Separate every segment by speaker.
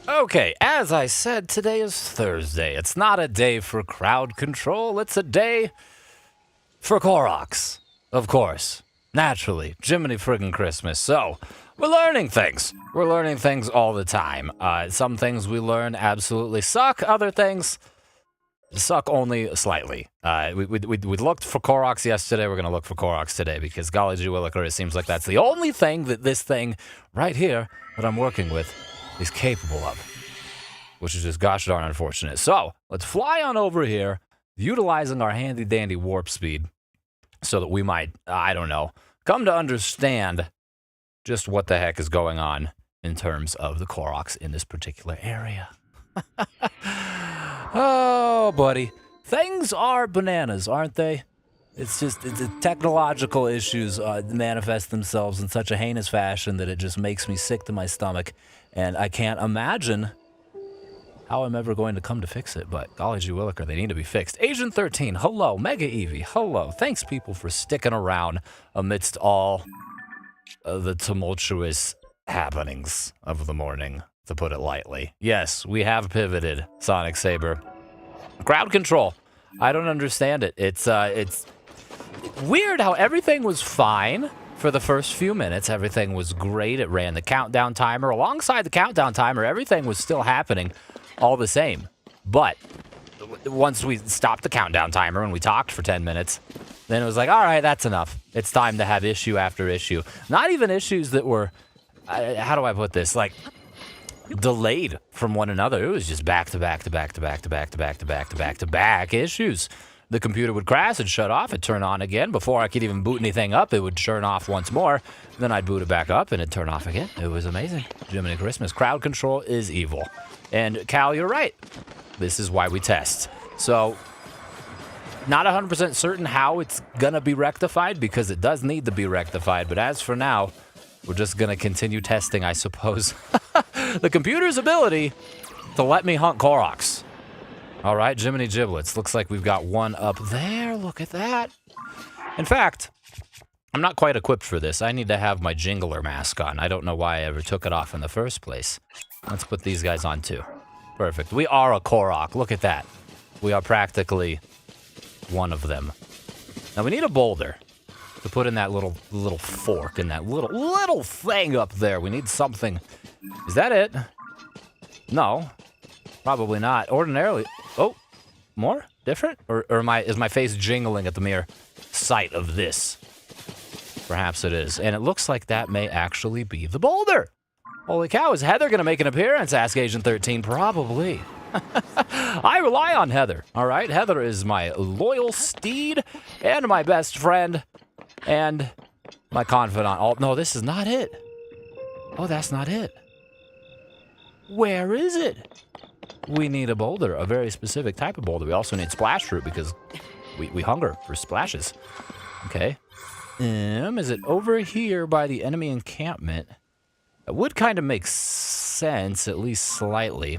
Speaker 1: Okay, as I said, today is Thursday. It's not a day for crowd control, it's a day for Koroks. Of course. Naturally. Jiminy friggin' Christmas. So, we're learning things. We're learning things all the time. Some things we learn absolutely suck. Other things suck only slightly. We looked for Koroks yesterday. We're going to look for Koroks today because, golly gee willikers, it seems like that's the only thing that this thing right here that I'm working with is capable of, which is just gosh darn unfortunate. So, let's fly on over here, utilizing our handy-dandy warp speed so that we might, I don't know, come to understand just what the heck is going on in terms of the Koroks in this particular area. Oh, buddy. Things are bananas, aren't they? It's just the technological issues manifest themselves in such a heinous fashion that it just makes me sick to my stomach. And I can't imagine how I'm ever going to come to fix it. But golly gee williker, they need to be fixed. Agent 13, hello. Mega Eevee, hello. Thanks, people, for sticking around amidst all the tumultuous happenings of the morning, to put it lightly. Yes, we have pivoted, Sonic Saber. Crowd control. I don't understand it. It's weird how everything was fine for the first few minutes. Everything was great. It ran the countdown timer. Alongside the countdown timer, everything was still happening all the same. But once we stopped the countdown timer and we talked for 10 minutes, then it was like, all right, that's enough. It's time to have issue after issue. Not even issues that were, how do I put this? Like, delayed from one another. It was just back to back to back to back to back to back to back to back to back issues. The computer would crash and shut off. It'd turn on again. Before I could even boot anything up, it would turn off once more. Then I'd boot it back up and it'd turn off again. It was amazing. Jiminy Christmas. Crowd control is evil. And Cal, you're right. This is why we test. So, not 100% certain how it's gonna be rectified because it does need to be rectified. But as for now, we're just gonna continue testing, I suppose, the computer's ability to let me hunt Koroks. All right, Jiminy Giblets. Looks like we've got one up there. Look at that. In fact, I'm not quite equipped for this. I need to have my Jingler mask on. I don't know why I ever took it off in the first place. Let's put these guys on too. Perfect. We are a Korok. Look at that. We are practically one of them. Now we need a boulder to put in that little fork in that little thing up there. We need something. Is that it? No, probably not. Ordinarily, oh, more different, or is my face jingling at the mere sight of this? Perhaps it is, and it looks like that may actually be the boulder. Holy cow! Is Heather gonna make an appearance? Ask Agent 13. Probably. I rely on Heather. All right, Heather is my loyal steed and my best friend. And my confidant. Oh, no, this is not it. Oh, that's not it. Where is it? We need a boulder, a very specific type of boulder. We also need splash fruit because we hunger for splashes. Okay. Is it over here by the enemy encampment? It would kind of make sense, at least slightly.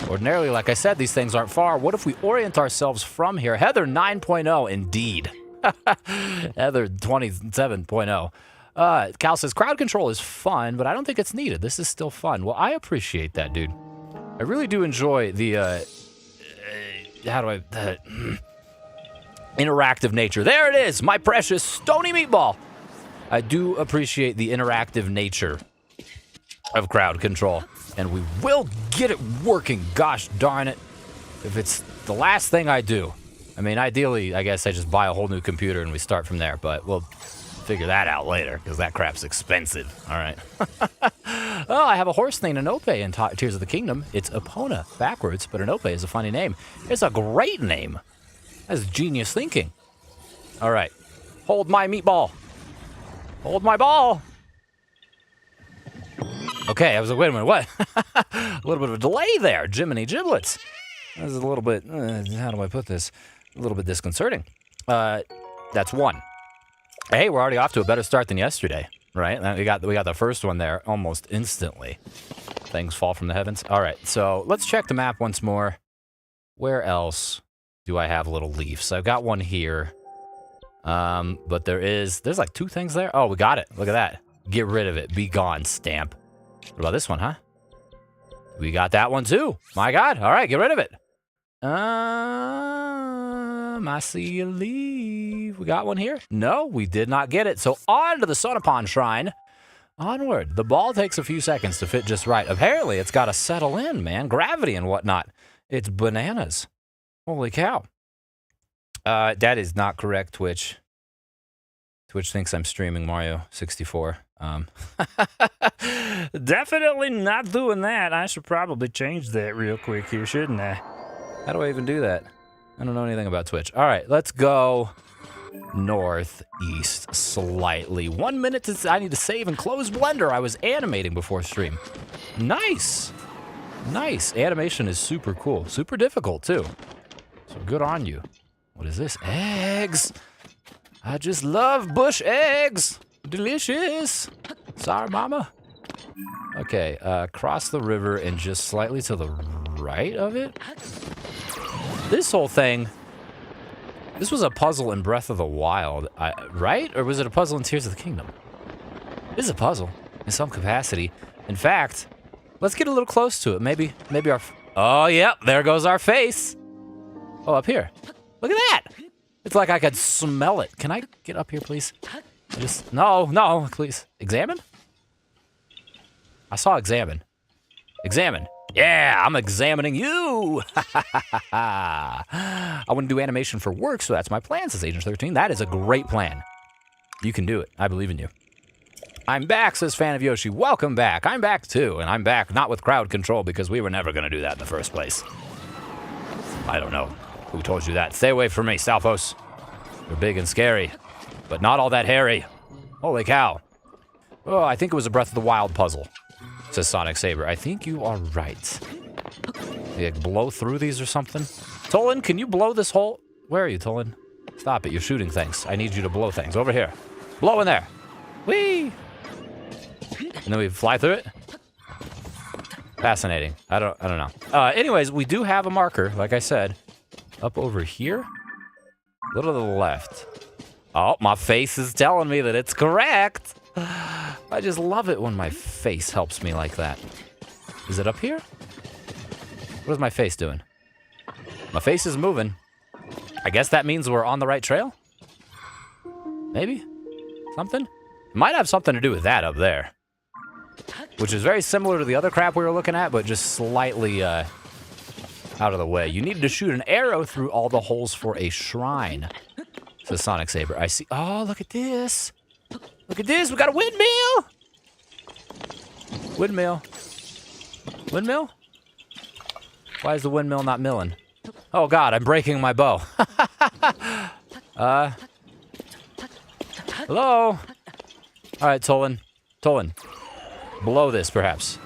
Speaker 1: Ordinarily, like I said, these things aren't far. What if we orient ourselves from here? Heather 9.0, indeed. Heather 27.0. Cal says, crowd control is fun, but I don't think it's needed. This is still fun. Well, I appreciate that, dude. I really do enjoy the, interactive nature. There it is, my precious stony meatball. I do appreciate the interactive nature of crowd control, and we will get it working, gosh darn it, if it's the last thing I do. I mean, ideally, I guess I just buy a whole new computer and we start from there, but we'll figure that out later, because that crap's expensive. All right. Oh, I have a horse named Anope in Tears of the Kingdom. It's Epona, backwards, but Anope is a funny name. It's a great name. That's genius thinking. All right. Hold my meatball. Hold my ball. Okay, I was like, wait a minute, what? A little bit of a delay there, Jiminy Giblets. This is a little bit, how do I put this? A little bit disconcerting. That's one. Hey, we're already off to a better start than yesterday, right? We got the first one there almost instantly. Things fall from the heavens. All right, so let's check the map once more. Where else do I have little leaves? I've got one here. But there's like two things there. Oh, we got it. Look at that. Get rid of it. Be gone, stamp. What about this one, huh? We got that one too. My God. All right, get rid of it. I see you leave. We got one here? No, we did not get it. So on to the Sonopon Shrine. Onward. The ball takes a few seconds to fit just right. Apparently, it's got to settle in, man. Gravity and whatnot. It's bananas. Holy cow. That is not correct, Twitch. Twitch thinks I'm streaming Mario 64. Definitely not doing that. I should probably change that real quick here, shouldn't I? How do I even do that? I don't know anything about Twitch. All right, let's go northeast slightly. 1 minute to... I need to save and close Blender. I was animating before stream. Nice. Nice. Animation is super cool. Super difficult, too. So good on you. What is this? Eggs. I just love bush eggs. Delicious. Sorry, mama. Okay, cross the river and just slightly to the right of it. This whole thing, this was a puzzle in Breath of the Wild, right? Or was it a puzzle in Tears of the Kingdom? This is a puzzle in some capacity. In fact, let's get a little close to it. Maybe our... Oh, yep, there goes our face. Oh, up here. Look at that. It's like I could smell it. Can I get up here, please? No, please. Examine? I saw examine. Examine. Yeah, I'm examining you. I want to do animation for work, so that's my plan, says Agent 13. That is a great plan. You can do it. I believe in you. I'm back, says Fan of Yoshi. Welcome back. I'm back, too. And I'm back not with crowd control because we were never going to do that in the first place. I don't know. Who told you that? Stay away from me, Stalfos. You're big and scary, but not all that hairy. Holy cow. Oh, I think it was a Breath of the Wild puzzle, says Sonic Saber. I think you are right. You blow through these or something? Tolan, can you blow this hole? Where are you, Tolan? Stop it, you're shooting things. I need you to blow things. Over here. Blow in there. Whee! And then we fly through it? Fascinating. I don't know. Anyways, we do have a marker, like I said. Up over here? A little to the left. Oh, my face is telling me that it's correct. I just love it when my face helps me like that. Is it up here? What is my face doing? My face is moving. I guess that means we're on the right trail? Maybe? Something? It might have something to do with that up there. Which is very similar to the other crap we were looking at, but just slightly, out of the way. You needed to shoot an arrow through all the holes for a shrine, says Sonic Saber. I see. Oh, look at this. Look at this. We got a windmill. Windmill. Windmill? Why is the windmill not milling? Oh, God, I'm breaking my bow. Hello? All right, Tolan. Tolan. Blow this, perhaps.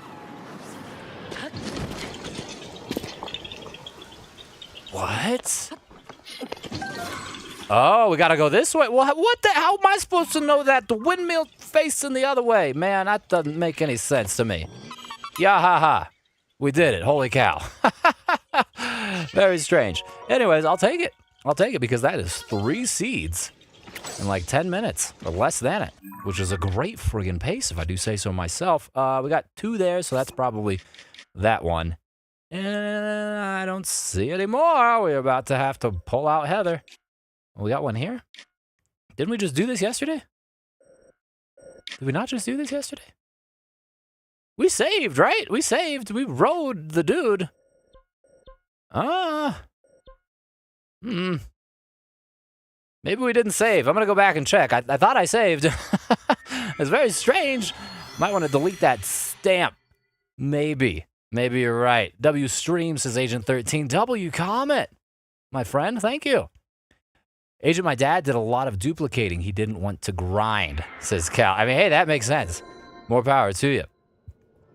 Speaker 1: What? Oh, we gotta go this way? Well, what the... How am I supposed to know that? The windmill facing the other way. Man, that doesn't make any sense to me. YAHAHA. We did it. Holy cow. Very strange. Anyways, I'll take it. I'll take it because that is 3 seeds in like 10 minutes or less than it, which is a great friggin' pace if I do say so myself. We got 2 there, so that's probably that one. And I don't see any more. We're about to have to pull out Heather. We got one here. Didn't we just do this yesterday? Did we not just do this yesterday? We saved, right? We saved. We rode the dude. Maybe we didn't save. I'm going to go back and check. I thought I saved. It's very strange. Might want to delete that stamp. Maybe. Maybe you're right. W Stream says Agent 13. W comment. My friend, thank you. Agent, my dad did a lot of duplicating. He didn't want to grind, says Cal. I mean, hey, that makes sense. More power to you.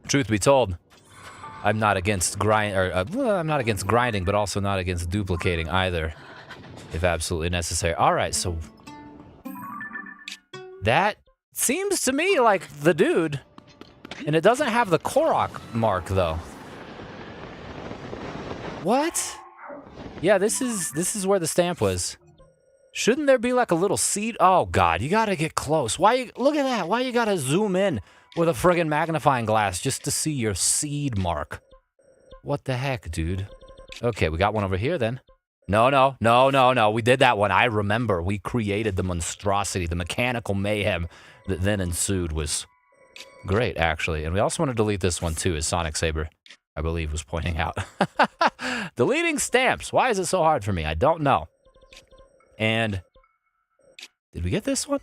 Speaker 1: Truth be told, I'm not against I'm not against grinding, but also not against duplicating either, if absolutely necessary. All right, so that seems to me like the dude, and it doesn't have the Korok mark though. What? Yeah, this is where the stamp was. Shouldn't there be like a little seed? Oh God, you gotta get close. Look at that. Why you gotta zoom in with a friggin' magnifying glass just to see your seed mark? What the heck, dude? Okay, we got one over here then. No. We did that one. I remember. We created the monstrosity, the mechanical mayhem that then ensued was great, actually. And we also want to delete this one, too, as Sonic Saber, I believe, was pointing out. Deleting stamps. Why is it so hard for me? I don't know. And did we get this one?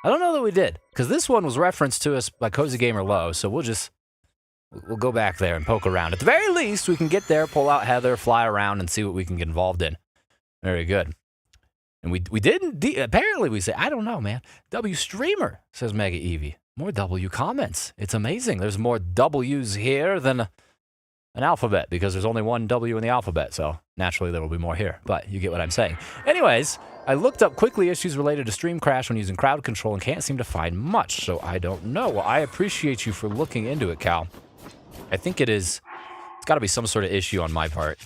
Speaker 1: I don't know that we did, because this one was referenced to us by Cozy Gamer Low, so we'll go back there and poke around. At the very least, we can get there, pull out Heather, fly around, and see what we can get involved in. Very good. And we didn't, apparently we say, I don't know, man. W Streamer, says Mega Eevee. More W comments. It's amazing. There's more W's here than an alphabet, because there's only one W in the alphabet, so naturally there will be more here, but you get what I'm saying. Anyways, I looked up quickly issues related to stream crash when using crowd control and can't seem to find much, so I don't know. Well, I appreciate you for looking into it, Cal. I think it's got to be some sort of issue on my part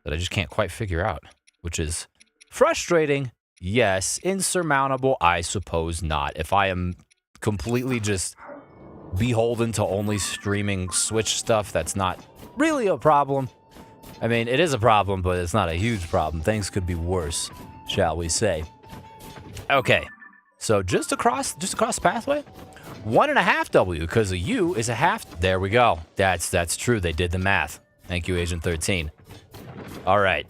Speaker 1: that I just can't quite figure out, which is frustrating, yes. Insurmountable, I suppose not. If I am completely just beholden to only streaming Switch stuff, that's not really a problem. I mean, it is a problem, but it's not a huge problem. Things could be worse, shall we say. Okay, so just across the pathway, 1.5 W, because a U is a half. There we go. That's true. They did the math. Thank you, Agent 13. All right.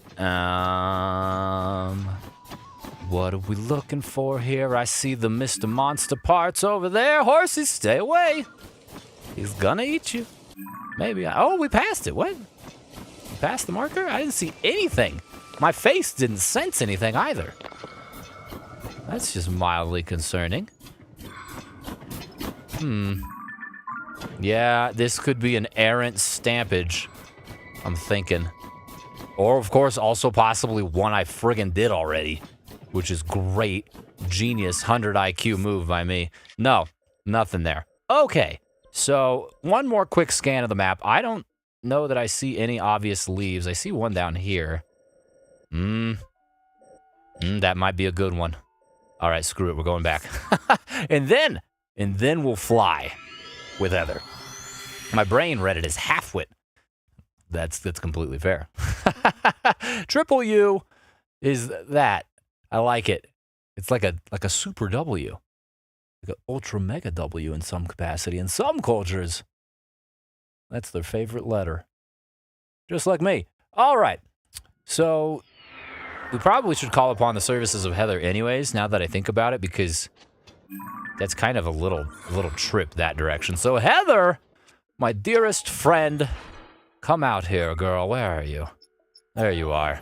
Speaker 1: What are we looking for here? I see the Mr. Monster parts over there. Horsey, stay away. He's gonna eat you. Maybe. Oh, we passed it. What? We passed the marker? I didn't see anything. My face didn't sense anything either. That's just mildly concerning. Yeah, this could be an errant stampage, I'm thinking. Or, of course, also possibly one I friggin' did already, which is great. Genius 100 IQ move by me. No, nothing there. Okay, so one more quick scan of the map. I don't know that I see any obvious leaves. I see one down here. That might be a good one. All right, screw it. We're going back. And then we'll fly with Heather. My brain read it as half-wit. That's completely fair. Triple U is that. I like it. It's like a super W. Like an ultra mega W in some capacity. In some cultures, that's their favorite letter. Just like me. All right. So we probably should call upon the services of Heather anyways, now that I think about it, because that's kind of a little trip that direction. So Heather, my dearest friend, come out here, girl. Where are you? There you are.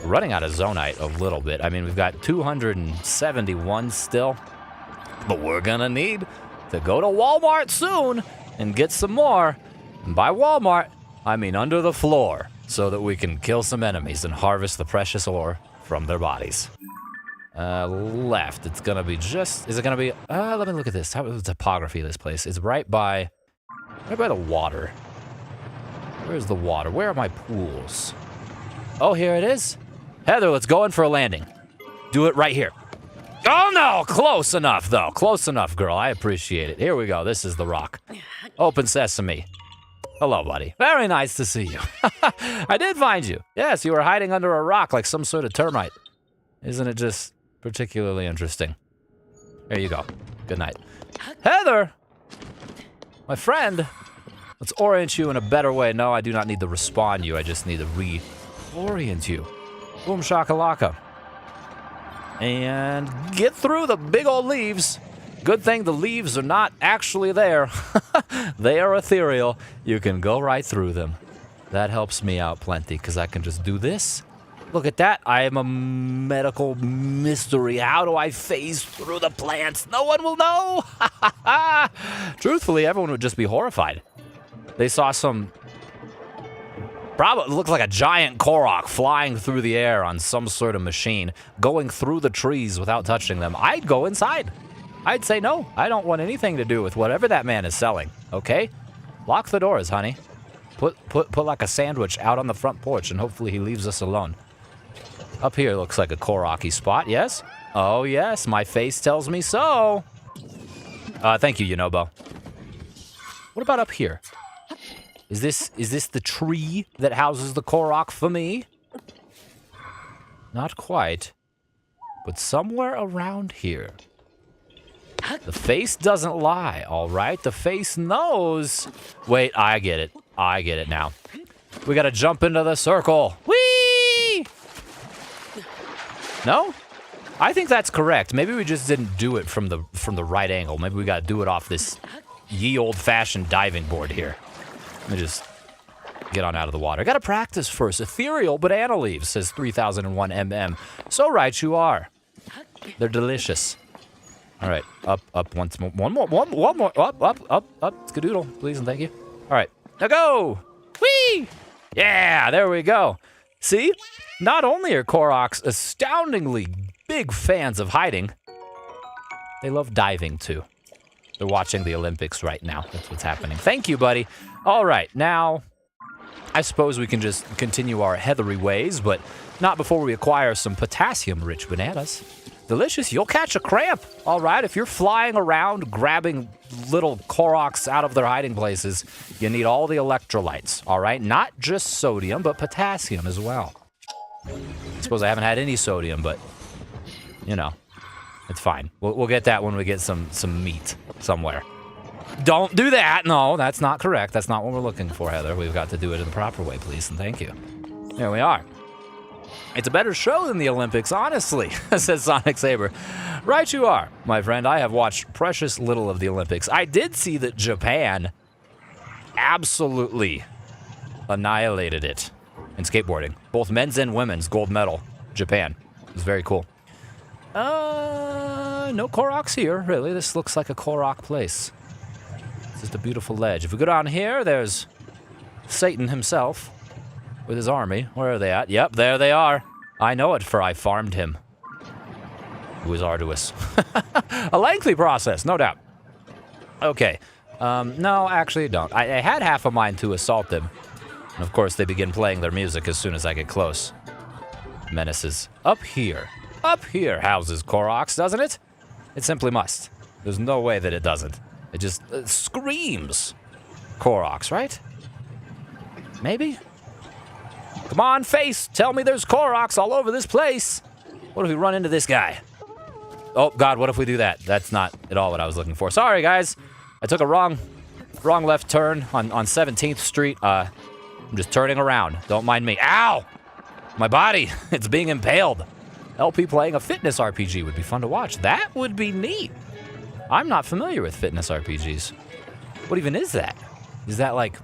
Speaker 1: We're running out of Zonite a little bit. I mean, we've got 271 still, but we're gonna need to go to Walmart soon and get some more. And by Walmart, I mean under the floor, so that we can kill some enemies and harvest the precious ore from their bodies. Left. It's gonna be just. Is it gonna be? Let me look at this. How is the topography of this place? It's right by the water. Where's the water? Where are my pools? Oh, here it is. Heather, let's go in for a landing. Do it right here. Oh no! Close enough, though. Close enough, girl. I appreciate it. Here we go. This is the rock. Open sesame. Hello, buddy. Very nice to see you. I did find you. Yes, you were hiding under a rock like some sort of termite. Isn't it just particularly interesting? There you go. Good night. Heather! My friend! Let's orient you in a better way. No, I do not need to respawn you. I just need to reorient you. Boom shakalaka. And get through the big old leaves. Good thing the leaves are not actually there. They are ethereal. You can go right through them. That helps me out plenty, because I can just do this. Look at that. I am a medical mystery. How do I phase through the plants? No one will know. Truthfully, everyone would just be horrified. They saw some, probably looked like a giant Korok flying through the air on some sort of machine, going through the trees without touching them. I'd go inside. I'd say no. I don't want anything to do with whatever that man is selling, okay? Lock the doors, honey. Put like a sandwich out on the front porch, and hopefully he leaves us alone. Up here looks like a Korok-y spot, yes? Oh, yes, my face tells me so. Thank you, Yunobo. What about up here? Is this the tree that houses the Korok for me? Not quite. But somewhere around here. The face doesn't lie, all right? The face knows. Wait, I get it. I get it now. We gotta jump into the circle. Whee! No? I think that's correct. Maybe we just didn't do it from the right angle. Maybe we gotta do it off this ye old-fashioned diving board here. Let me just get on out of the water. Gotta practice first. Ethereal banana leaves, says 3001 mm. So right you are. They're delicious. All right, up once more. One more, up. Skadoodle, please and thank you. All right, now go. Whee! Yeah, there we go. See, not only are Koroks astoundingly big fans of hiding, they love diving too. They're watching the Olympics right now. That's what's happening. Thank you, buddy. All right, now I suppose we can just continue our heathery ways, but not before we acquire some potassium-rich bananas. Delicious. You'll catch a cramp. All right, if you're flying around grabbing little Koroks out of their hiding places, you need all the electrolytes. All right, not just sodium, but potassium as well. I suppose I haven't had any sodium, but you know, it's fine. We'll get that when we get some meat somewhere. Don't do that. No, that's not correct. That's not what we're looking for, Heather. We've got to do it in the proper way, please, and thank you. There we are. It's a better show than the Olympics, honestly, says Sonic Saber. Right you are, my friend. I have watched precious little of the Olympics. I did see that Japan absolutely annihilated it in skateboarding. Both men's and women's gold medal. Japan. It was very cool. No Koroks here, really. This looks like a Korok place. It's just a beautiful ledge. If we go down here, there's Satan himself. With his army. Where are they at? Yep, there they are. I know it, for I farmed him. It was arduous. A lengthy process, no doubt. Okay. No, actually, don't. I had half a mind to assault them. And of course, they begin playing their music as soon as I get close. Menaces. Up here. Up here houses Koroks, doesn't it? It simply must. There's no way that it doesn't. It just screams Koroks, right? Maybe? Come on, face! Tell me there's Koroks all over this place! What if we run into this guy? Oh, God, what if we do that? That's not at all what I was looking for. Sorry, guys. I took a wrong left turn on 17th Street. I'm just turning around. Don't mind me. Ow! My body, it's being impaled. LP playing a fitness RPG would be fun to watch. That would be neat. I'm not familiar with fitness RPGs. What even is that? Is that like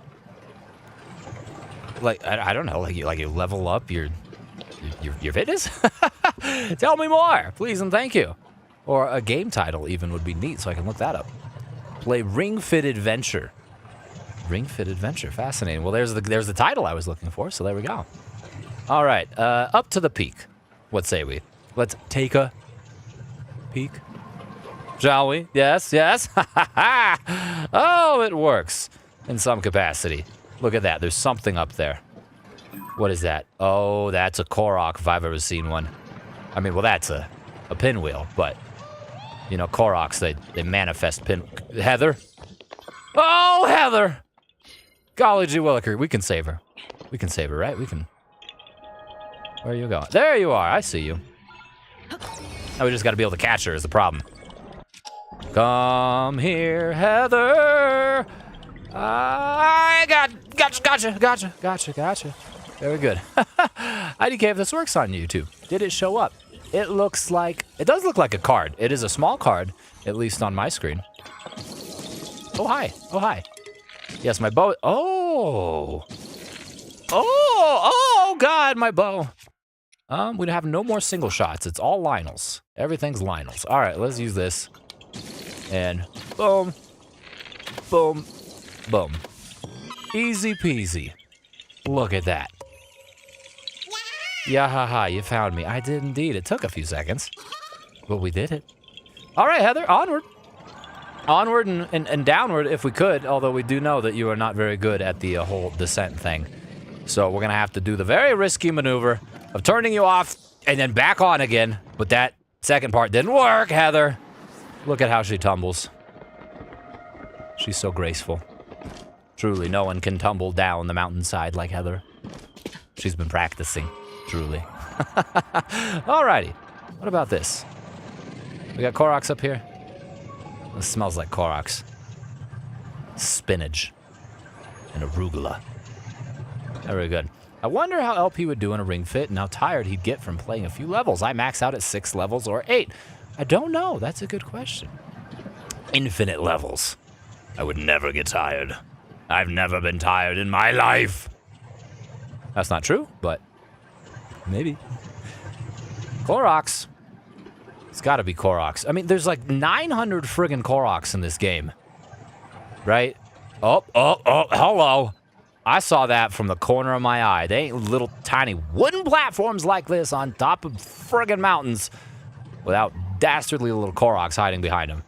Speaker 1: I don't know, like you level up your fitness? Tell me more, please and thank you. Or a game title even would be neat, so I can look that up. Play Ring Fit Adventure. Ring Fit Adventure, fascinating. Well, there's the title I was looking for, so there we go. All right, up to the peak. What say we? Let's take a peek. Shall we? Yes, yes. Oh, it works in some capacity. Look at that. There's something up there. What is that? Oh, that's a Korok if I've ever seen one. I mean, well, that's a pinwheel, but, you know, Koroks, they manifest pin... Heather? Oh, Heather! Golly gee williker, we can save her. We can save her, right? We can... Where are you going? There you are. I see you. Now we just got to be able to catch her is the problem. Come here, Heather. I gotcha. Very good. IDK, if this works on YouTube, did it show up? It does look like a card. It is a small card, at least on my screen. Oh, hi. Oh, hi. Yes, my bow. Oh, God, my bow. We have no more single shots. It's all Lionels. Everything's Lionels. All right, let's use this. And boom, boom, boom. Easy peasy. Look at that. YAHAHA, you found me. I did indeed. It took a few seconds, but we did it. All right, Heather, onward. Onward and downward if we could, although we do know that you are not very good at the whole descent thing. So we're going to have to do the very risky maneuver of turning you off and then back on again. But that second part didn't work, Heather. Look at how she tumbles. She's so graceful. Truly, no one can tumble down the mountainside like Heather. She's been practicing, truly. Alrighty. What about this? We got Koroks up here. This smells like Koroks. Spinach. And arugula. Very good. I wonder how LP would do in a ring fit and how tired he'd get from playing a few levels. I max out at 6 levels or 8. I don't know. That's a good question. Infinite levels. I would never get tired. I've never been tired in my life. That's not true, but maybe. Koroks. It's got to be Koroks. I mean, there's like 900 friggin' Koroks in this game. Right? Oh, hello. I saw that from the corner of my eye. They ain't little tiny wooden platforms like this on top of friggin' mountains without dastardly little Koroks hiding behind them.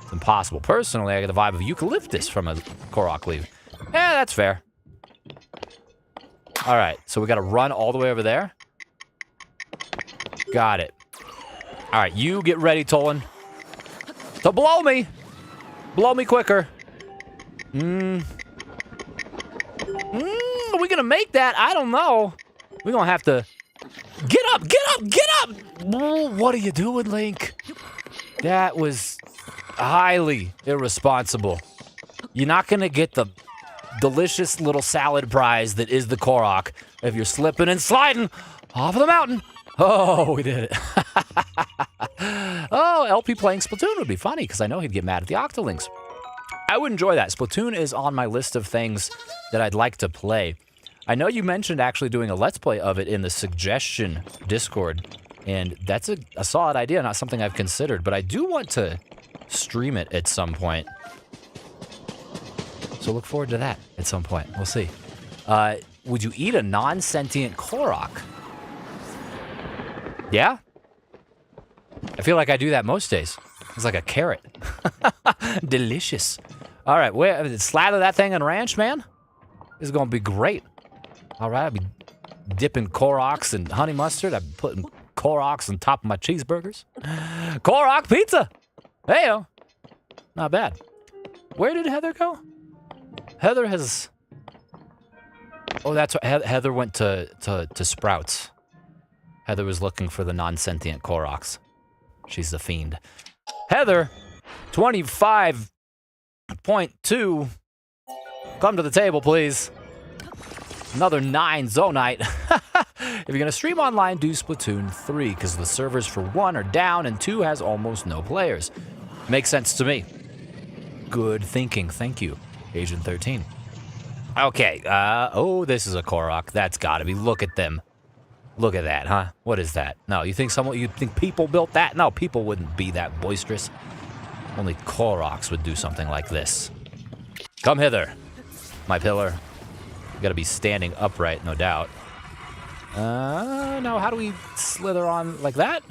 Speaker 1: It's impossible. Personally, I get the vibe of eucalyptus from a Korok leaf. Yeah, that's fair. All right, so we got to run all the way over there. Got it. All right, you get ready, Tolan. To blow me. Blow me quicker. Are we gonna make that? I don't know. We're gonna have to... Get up! Get up! Get up! What are you doing, Link? That was highly irresponsible. You're not gonna get the delicious little salad prize that is the Korok if you're slipping and sliding off of the mountain. Oh, we did it. Oh, LP playing Splatoon would be funny because I know he'd get mad at the Octolinks. I would enjoy that. Splatoon is on my list of things that I'd like to play. I know you mentioned actually doing a Let's Play of it in the suggestion Discord, and that's a solid idea, not something I've considered, but I do want to stream it at some point. So look forward to that at some point. We'll see. Would you eat a non-sentient Korok? Yeah? I feel like I do that most days. It's like a carrot. Delicious. All right, slather that thing in ranch, man. This is going to be great. All right, I'll be dipping Koroks in honey mustard. I'm putting Koroks on top of my cheeseburgers. Korok pizza. Hey-o. Not bad. Where did Heather go? Heather has... Oh, that's right. Heather went to Sprouts. Heather was looking for the non-sentient Koroks. She's the fiend. Heather, 25.2. Come to the table, please. Another 9 Zonite. If you're going to stream online, do Splatoon 3, because the servers for 1 are down and 2 has almost no players. Makes sense to me. Good thinking. Thank you, Agent 13. Okay, oh, this is a Korok. That's got to be. Look at them. Look at that, huh? What is that? No, you think people built that? No, people wouldn't be that boisterous. Only Koroks would do something like this. Come hither, my pillar. You gotta be standing upright, no doubt. No, how do we slither on like that?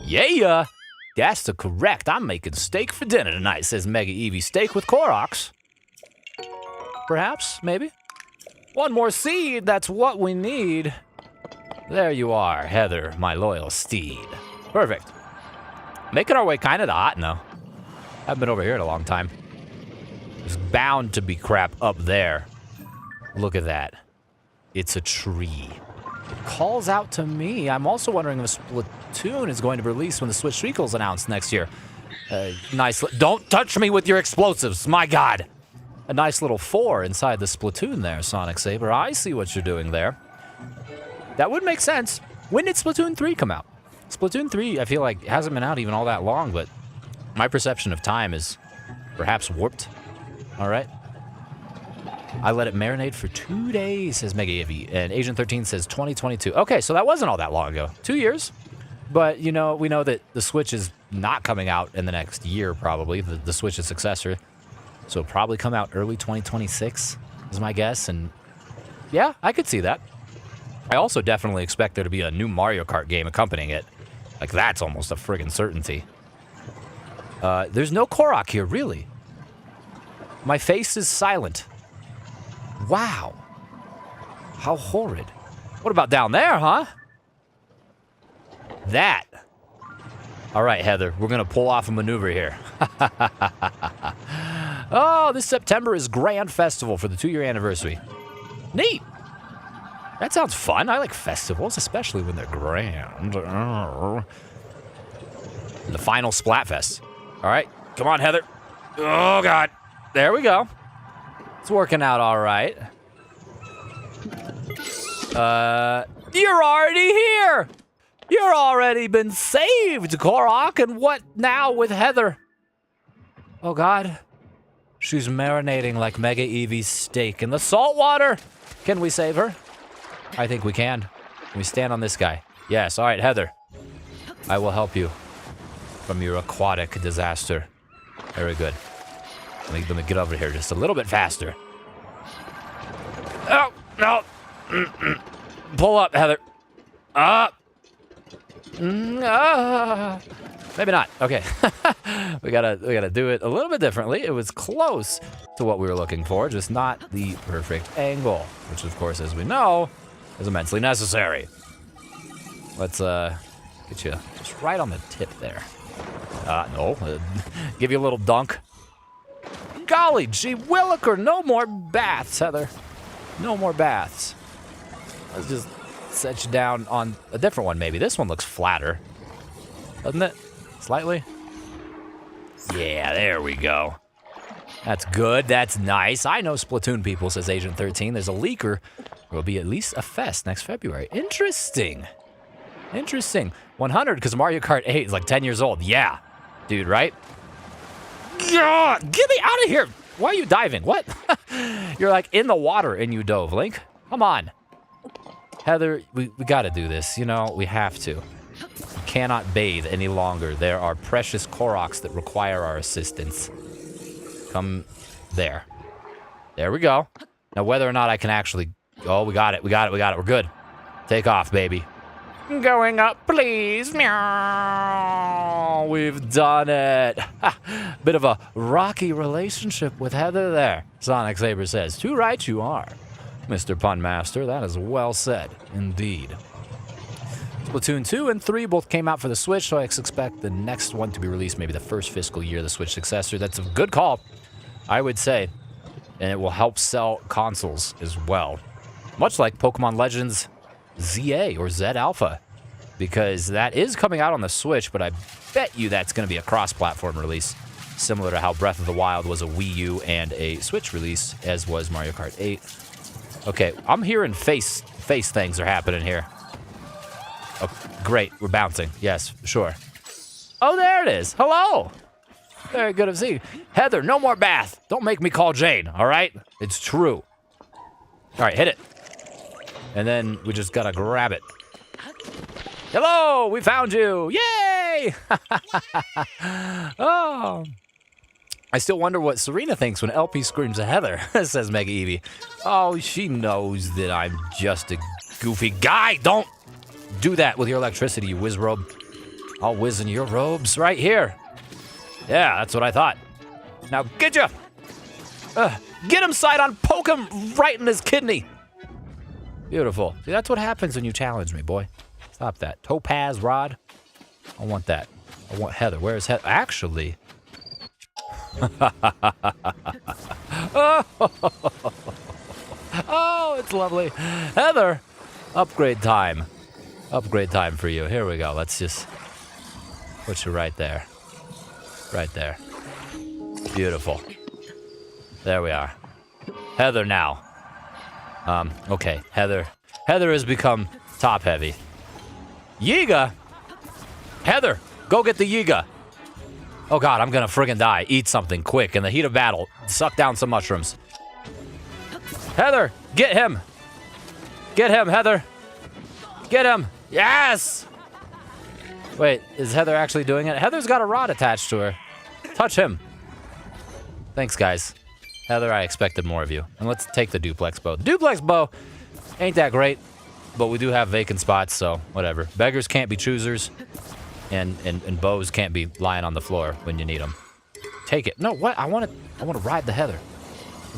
Speaker 1: Yeah, that's the correct. I'm making steak for dinner tonight, says Mega Eevee. Steak with Koroks. Perhaps, maybe. One more seed, that's what we need. There you are, Heather, my loyal steed. Perfect. Making our way kind of to Otno. Haven't been over here in a long time. There's bound to be crap up there. Look at that. It's a tree. It calls out to me. I'm also wondering if Splatoon is going to release when the Switch Treacle is announced next year. Nice. Don't touch me with your explosives, my God. A nice little 4 inside the Splatoon there, Sonic Saber. I see what you're doing there. That would make sense. When did Splatoon 3 come out? Splatoon 3, I feel like, hasn't been out even all that long, but my perception of time is perhaps warped. All right. I let it marinate for 2 days, says Mega Eevee, and Agent 13 says 2022. Okay, so that wasn't all that long ago. 2 years. But, you know, we know that the Switch is not coming out in the next year, probably, the Switch's successor. So it'll probably come out early 2026, is my guess. And, yeah, I could see that. I also definitely expect there to be a new Mario Kart game accompanying it. Like, that's almost a friggin' certainty. There's no Korok here, really. My face is silent. Wow. How horrid. What about down there, huh? That. All right, Heather, we're going to pull off a maneuver here. Oh, this September is Grand Festival for the 2-year anniversary. Neat. That sounds fun. I like festivals, especially when they're grand. And the final Splatfest. All right, come on, Heather. Oh, God. There we go. It's working out all right. You're already here. You're already been saved, Korok. And what now with Heather? Oh, God. She's marinating like Mega Eevee's steak in the salt water. Can we save her? I think we can. Can we stand on this guy? Yes. All right, Heather. I will help you from your aquatic disaster. Very good. Let me get over here just a little bit faster. Oh, no. Pull up, Heather. Up. Maybe not. Okay. we gotta do it a little bit differently. It was close to what we were looking for, just not the perfect angle, which of course, as we know, is immensely necessary. Let's get you just right on the tip there. No. Give you a little dunk. Golly gee williker, no more baths, Heather. No more baths. Let's just set you down on a different one, maybe. This one looks flatter, doesn't it? Slightly? Yeah, there we go. That's good. That's nice. I know Splatoon people, says Agent 13. There's a leaker. There will be at least a fest next February. Interesting. Interesting. 100 because Mario Kart 8 is like 10 years old. Yeah. Dude, right? Yeah, get me out of here. Why are you diving? What? You're like in the water and you dove, Link. Come on. Heather, we got to do this. You know, we have to. We cannot bathe any longer. There are precious Koroks that require our assistance. Come there. There we go. Now, whether or not I can actually... Oh, we got it. We got it. We got it. We're good. Take off, baby. Going up, please. Meow. We've done it. Bit of a rocky relationship with Heather there, Sonic Saber says. Too right you are, Mr. Pun Master. That is well said, indeed. Splatoon 2 and 3 both came out for the Switch, so I expect the next one to be released maybe the first fiscal year of the Switch successor. That's a good call, I would say. And it will help sell consoles as well. Much like Pokemon Legends ZA or Z Alpha, because that is coming out on the Switch, but I bet you that's going to be a cross-platform release, similar to how Breath of the Wild was a Wii U and a Switch release, as was Mario Kart 8. Okay, I'm hearing face things are happening here. Oh, great, we're bouncing. Yes, sure. Oh, there it is. Hello. Very good of seeing you. Heather, no more bath. Don't make me call Jane, all right? It's true. All right, hit it. And then we just gotta grab it. Hello, we found you. Yay! Oh. I still wonder what Serena thinks when LP screams at Heather, says Mega Eevee. Oh, she knows that I'm just a goofy guy. Don't do that with your electricity, you whiz robe. I'll whiz in your robes right here. Yeah, that's what I thought. Now get ya! Get him, Sidon. Poke him right in his kidney. Beautiful. See, that's what happens when you challenge me, boy. Stop that. Topaz rod. I want that. I want Heather. Where's Heather? Actually. Oh, it's lovely. Heather, upgrade time. Upgrade time for you. Here we go. Let's just put you right there. Right there. Beautiful. There we are. Heather now. Okay, Heather has become top heavy. Yiga! Heather, go get the Yiga. Oh God, I'm gonna friggin' die. Eat something quick in the heat of battle. Suck down some mushrooms. Heather, get him. Get him, Heather. Get him. Yes! Wait, is Heather actually doing it? Heather's got a rod attached to her. Touch him. Thanks, guys. Heather, I expected more of you. And let's take the duplex bow. The duplex bow ain't that great, but we do have vacant spots, so whatever. Beggars can't be choosers, and bows can't be lying on the floor when you need them. Take it. No, what? I want to ride the Heather.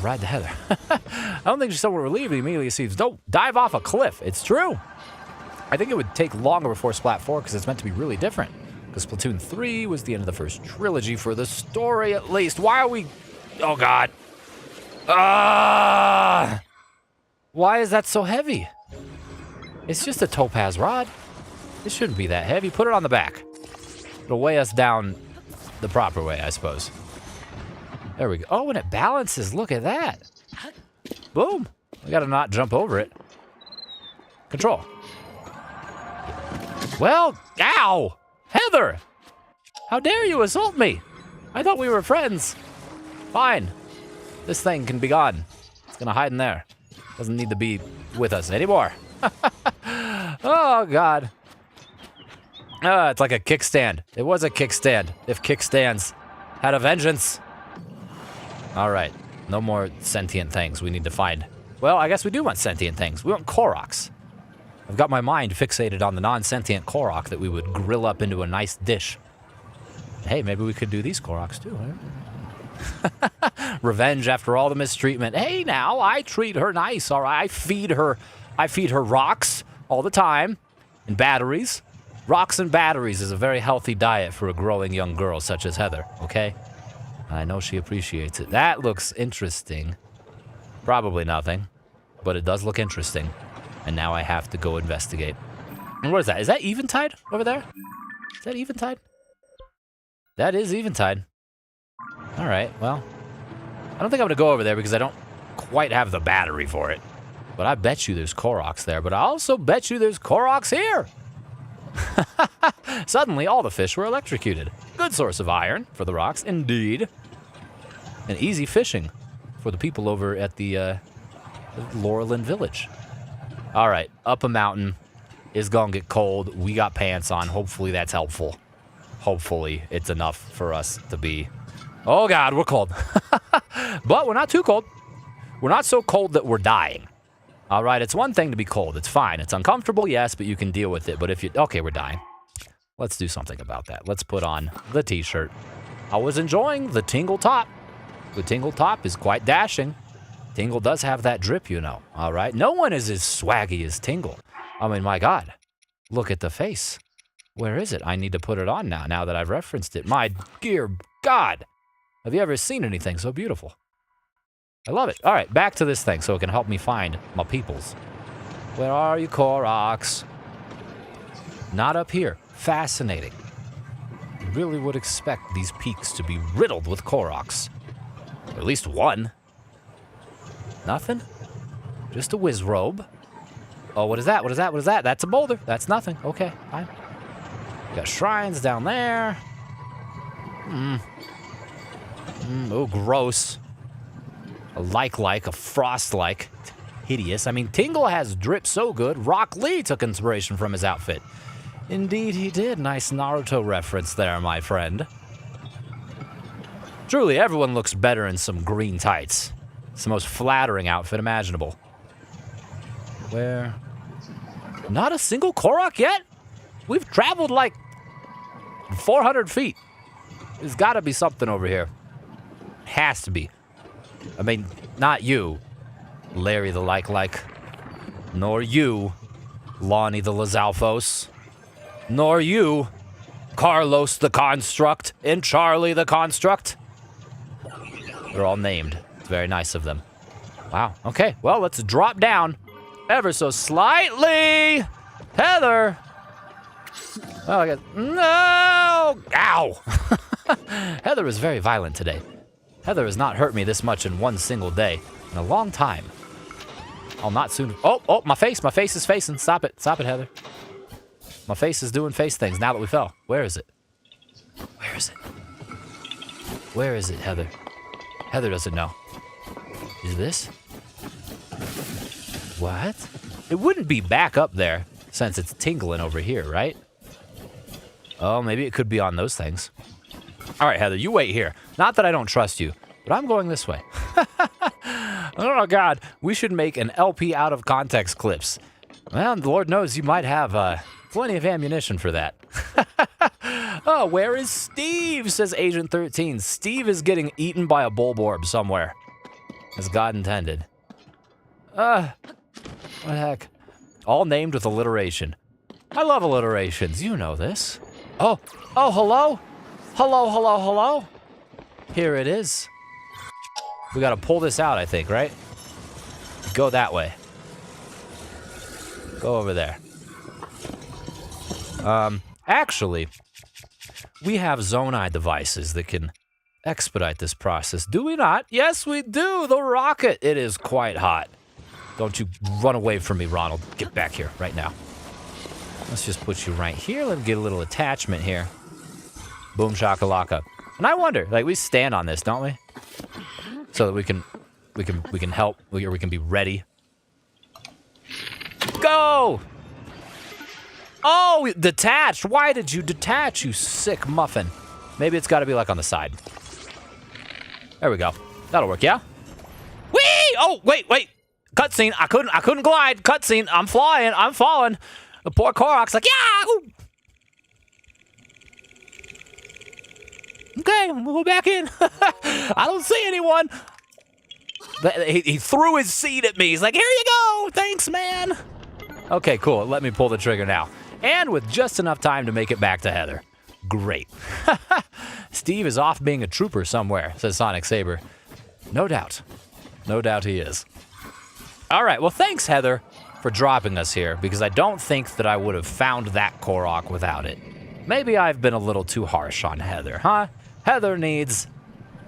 Speaker 1: Ride the Heather. I don't think she's somewhere relieved immediately sees. Don't dive off a cliff. It's true. I think it would take longer before Splat 4 because it's meant to be really different. Because Splatoon 3 was the end of the first trilogy for the story, at least. Why are we Oh, God. Ah! Why is that so heavy? It's just a topaz rod. It shouldn't be that heavy. Put it on the back. It'll weigh us down the proper way, I suppose. There we go. Oh, and it balances. Look at that. Boom. We gotta not jump over it. Control. Well, ow! Heather! How dare you assault me? I thought we were friends. Fine. This thing can be gone. It's gonna hide in there. Doesn't need to be with us anymore. Oh, God. It's like a kickstand. It was a kickstand. If kickstands had a vengeance. All right. No more sentient things we need to find. Well, I guess we do want sentient things. We want Koroks. I've got my mind fixated on the non-sentient Korok that we would grill up into a nice dish. Hey, maybe we could do these Koroks too, huh? Revenge after all the mistreatment. Hey, now, I treat her nice, all right? I feed her rocks all the time and batteries. Rocks and batteries is a very healthy diet for a growing young girl such as Heather, okay? I know she appreciates it. That looks interesting. Probably nothing, but it does look interesting. And now I have to go investigate. And what is that? Is that Eventide over there? Is that Eventide? That is Eventide. All right, well, I don't think I'm gonna go over there because I don't quite have the battery for it. But I bet you there's Koroks there, but I also bet you there's Koroks here. Suddenly, all the fish were electrocuted. Good source of iron for the rocks, indeed. And easy fishing for the people over at the Laurelin Village. All right, up a mountain is gonna get cold. We got pants on. Hopefully that's helpful. Hopefully it's enough for us to be... Oh, God, we're cold. But we're not too cold. We're not so cold that we're dying. All right, it's one thing to be cold. It's fine. It's uncomfortable, yes, but you can deal with it. But if you... Okay, we're dying. Let's do something about that. Let's put on the t-shirt. I was enjoying the Tingle top. The Tingle top is quite dashing. Tingle does have that drip, you know. All right? No one is as swaggy as Tingle. I mean, my God. Look at the face. Where is it? I need to put it on now that I've referenced it. My dear God. Have you ever seen anything so beautiful? I love it. All right, back to this thing so it can help me find my peoples. Where are you, Koroks? Not up here. Fascinating. You really would expect these peaks to be riddled with Koroks. Or at least one. Nothing? Just a whiz robe. Oh, what is that? What is that? What is that? That's a boulder. That's nothing. Okay, fine. Got shrines down there. Oh, gross. A like, a frost-like. Hideous. I mean, Tingle has drip so good, Rock Lee took inspiration from his outfit. Indeed he did. Nice Naruto reference there, my friend. Truly, everyone looks better in some green tights. It's the most flattering outfit imaginable. Where? Not a single Korok yet? We've traveled like 400 feet. There's got to be something over here. Has to be. I mean, not you, Larry the like, nor you, Lonnie the Lazalfos, nor you, Carlos the Construct, and Charlie the Construct. They're all named. It's very nice of them. Wow. Okay, well, let's drop down ever so slightly. Heather. Well, I got... No! Ow! Heather is very violent today. Heather has not hurt me this much in one single day in a long time. I'll not soon... Oh, my face is facing. Stop it, Heather. My face is doing face things now that we fell. Where is it? Where is it? Where is it, Heather? Heather doesn't know. Is this? What? It wouldn't be back up there since it's tingling over here, right? Oh, maybe it could be on those things. All right, Heather, you wait here. Not that I don't trust you, but I'm going this way. Oh, God. We should make an LP out of context clips. Well, the Lord knows you might have plenty of ammunition for that. Oh, where is Steve, says Agent 13. Steve is getting eaten by a bulborb somewhere, as God intended. What the heck? All named with alliteration. I love alliterations. You know this. Oh, hello? Hello. Here it is. We gotta pull this out, I think, right? Go that way. Go over there. Actually, we have Zonai devices that can expedite this process. Do we not? Yes, we do. The rocket. It is quite hot. Don't you run away from me, Ronald. Get back here right now. Let's just put you right here. Let me get a little attachment here. Boom shakalaka. And I wonder, like, we stand on this, don't we? So that we can help, or we can be ready. Go! Oh, detached. Why did you detach, you sick muffin? Maybe it's got to be like on the side. There we go. That'll work, yeah? Whee! Oh, wait. Cutscene. I couldn't glide. Cutscene. I'm flying. I'm falling. The poor Korok's like, yeah! Ooh. Okay, we'll go back in. I don't see anyone. He threw his seed at me. He's like, here you go. Thanks, man. Okay, cool. Let me pull the trigger now. And with just enough time to make it back to Heather. Great. Steve is off being a trooper somewhere, says Sonic Saber. No doubt. No doubt he is. All right, well, thanks, Heather, for dropping us here, because I don't think that I would have found that Korok without it. Maybe I've been a little too harsh on Heather, huh? Heather needs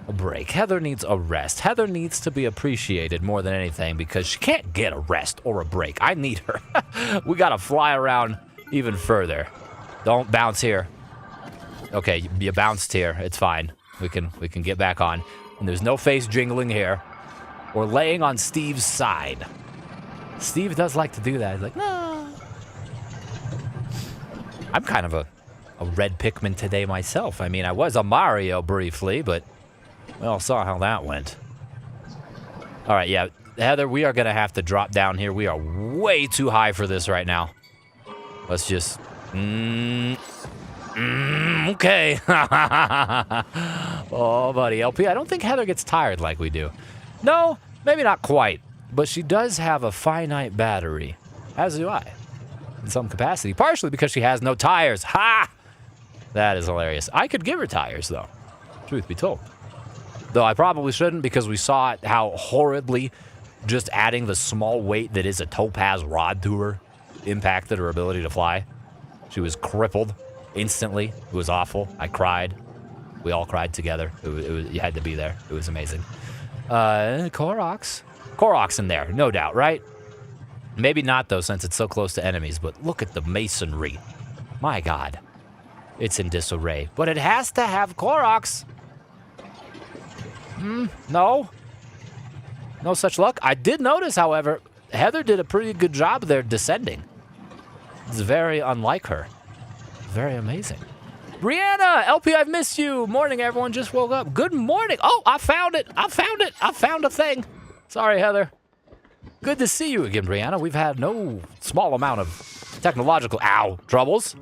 Speaker 1: a break. Heather needs a rest. Heather needs to be appreciated more than anything because she can't get a rest or a break. I need her. We gotta fly around even further. Don't bounce here. Okay, you bounced here. It's fine. We can get back on. And there's no face jingling here. We're laying on Steve's side. Steve does like to do that. He's like, no. I'm kind of a red Pikmin today myself. I mean, I was a Mario briefly, but we all saw how that went. All right, yeah. Heather, we are going to have to drop down here. We are way too high for this right now. Let's just... okay. Oh, buddy. LP, I don't think Heather gets tired like we do. No, maybe not quite. But she does have a finite battery. As do I. In some capacity. Partially because she has no tires. Ha! That is hilarious. I could give her tires, though. Truth be told. Though I probably shouldn't because we saw how horridly just adding the small weight that is a topaz rod to her impacted her ability to fly. She was crippled instantly. It was awful. I cried. We all cried together. You had to be there. It was amazing. Koroks. Koroks in there, no doubt, right? Maybe not, though, since it's so close to enemies, but look at the masonry. My God. It's in disarray. But it has to have Koroks. No. No such luck. I did notice, however, Heather did a pretty good job there descending. It's very unlike her. Very amazing. Brianna, LP, I've missed you. Morning, everyone. Just woke up. Good morning. Oh, I found it. I found a thing. Sorry, Heather. Good to see you again, Brianna. We've had no small amount of technological troubles.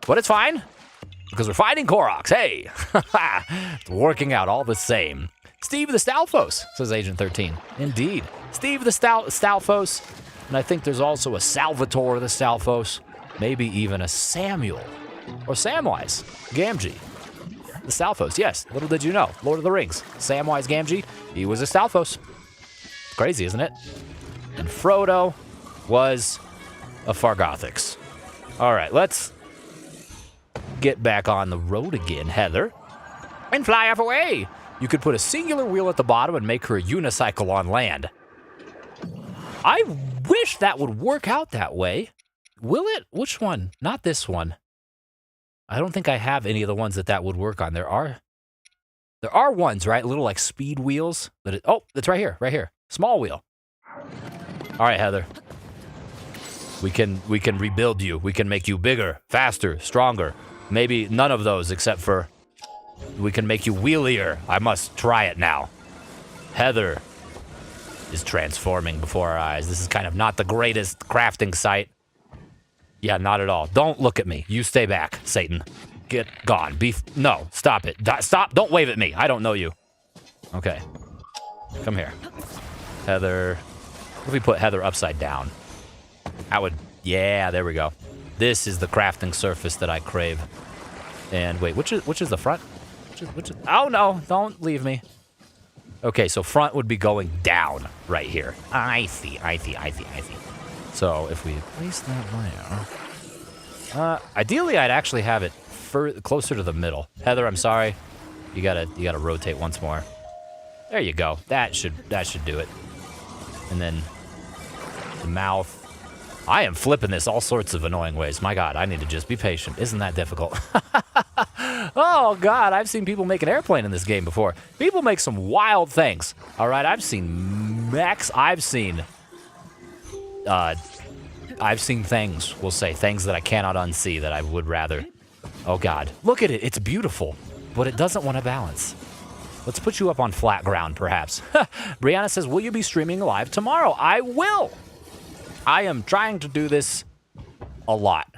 Speaker 1: But it's fine. Because we're fighting Koroks. Hey. It's working out all the same. Steve the Stalfos, says Agent 13. Indeed. Steve the Stalfos. And I think there's also a Salvatore the Stalfos. Maybe even a Samuel. Or Samwise Gamgee. The Stalfos, yes. Little did you know. Lord of the Rings. Samwise Gamgee, he was a Stalfos. Crazy, isn't it? And Frodo was a Fargothix. All right, let's get back on the road again, Heather. And fly off away. You could put a singular wheel at the bottom and make her a unicycle on land. I wish that would work out that way. Will it? Which one? Not this one. I don't think I have any of the ones that would work on. There are ones, right? Little like speed wheels. Oh, it's right here, right here. Small wheel. All right, Heather. We can rebuild you. We can make you bigger, faster, stronger. Maybe none of those except for we can make you wheelier. I must try it now. Heather is transforming before our eyes. This is kind of not the greatest crafting site. Yeah, not at all. Don't look at me. You stay back, Satan. Get gone. No, stop it. Stop. Don't wave at me. I don't know you. Okay. Come here. Heather. What if we put Heather upside down? Yeah, there we go. This is the crafting surface that I crave. And wait, which is the front? Which is, oh no, don't leave me. Okay, so front would be going down right here. I see. So if we place that there, ideally I'd actually have it closer to the middle. Heather, I'm sorry. You gotta rotate once more. There you go. That should do it. And then the mouth. I am flipping this all sorts of annoying ways. My God, I need to just be patient. Isn't that difficult? Oh, God, I've seen people make an airplane in this game before. People make some wild things. All right, I've seen mechs. I've seen things, we'll say, things that I cannot unsee that I would rather. Oh, God. Look at it. It's beautiful, but it doesn't want to balance. Let's put you up on flat ground, perhaps. Brianna says, will you be streaming live tomorrow? I will. I am trying to do this a lot,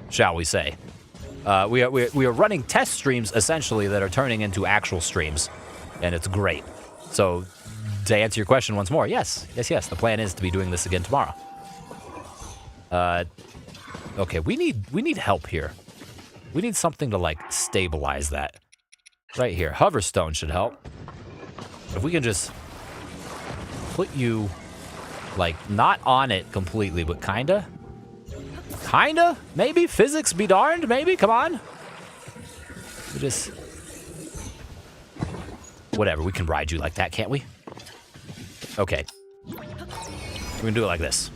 Speaker 1: shall we say. We are running test streams, essentially, that are turning into actual streams, and it's great. So, to answer your question once more, yes. The plan is to be doing this again tomorrow. Okay, we need help here. We need something to, like, stabilize that. Right here. Hoverstone should help. If we can just put you, like, not on it completely, but kinda? Kinda? Maybe? Physics be darned? Maybe? Come on. We just... Whatever, we can ride you like that, can't we? Okay. We're gonna do it like this.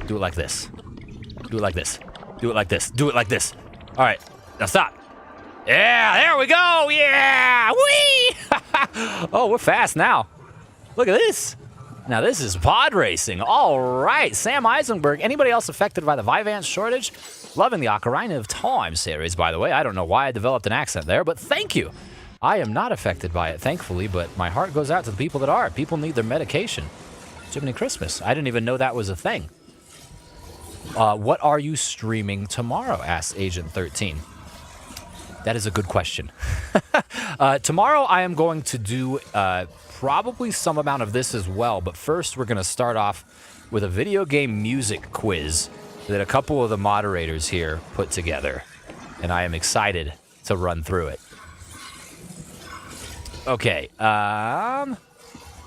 Speaker 1: Do it like this. Do it like this. Do it like this. Do it like this. All right, now stop. Yeah, there we go. Yeah, whee! Oh, we're fast now. Look at this. Now this is pod racing. All right, Sam Eisenberg. Anybody else affected by the Vyvanse shortage? Loving the Ocarina of Time series, by the way. I don't know why I developed an accent there, but thank you. I am not affected by it, thankfully, but my heart goes out to the people that are. People need their medication. Jiminy Christmas. I didn't even know that was a thing. What are you streaming tomorrow? Asked Agent 13. That is a good question. Tomorrow I am going to do probably some amount of this as well, but first we're going to start off with a video game music quiz that a couple of the moderators here put together, and I am excited to run through it. Okay,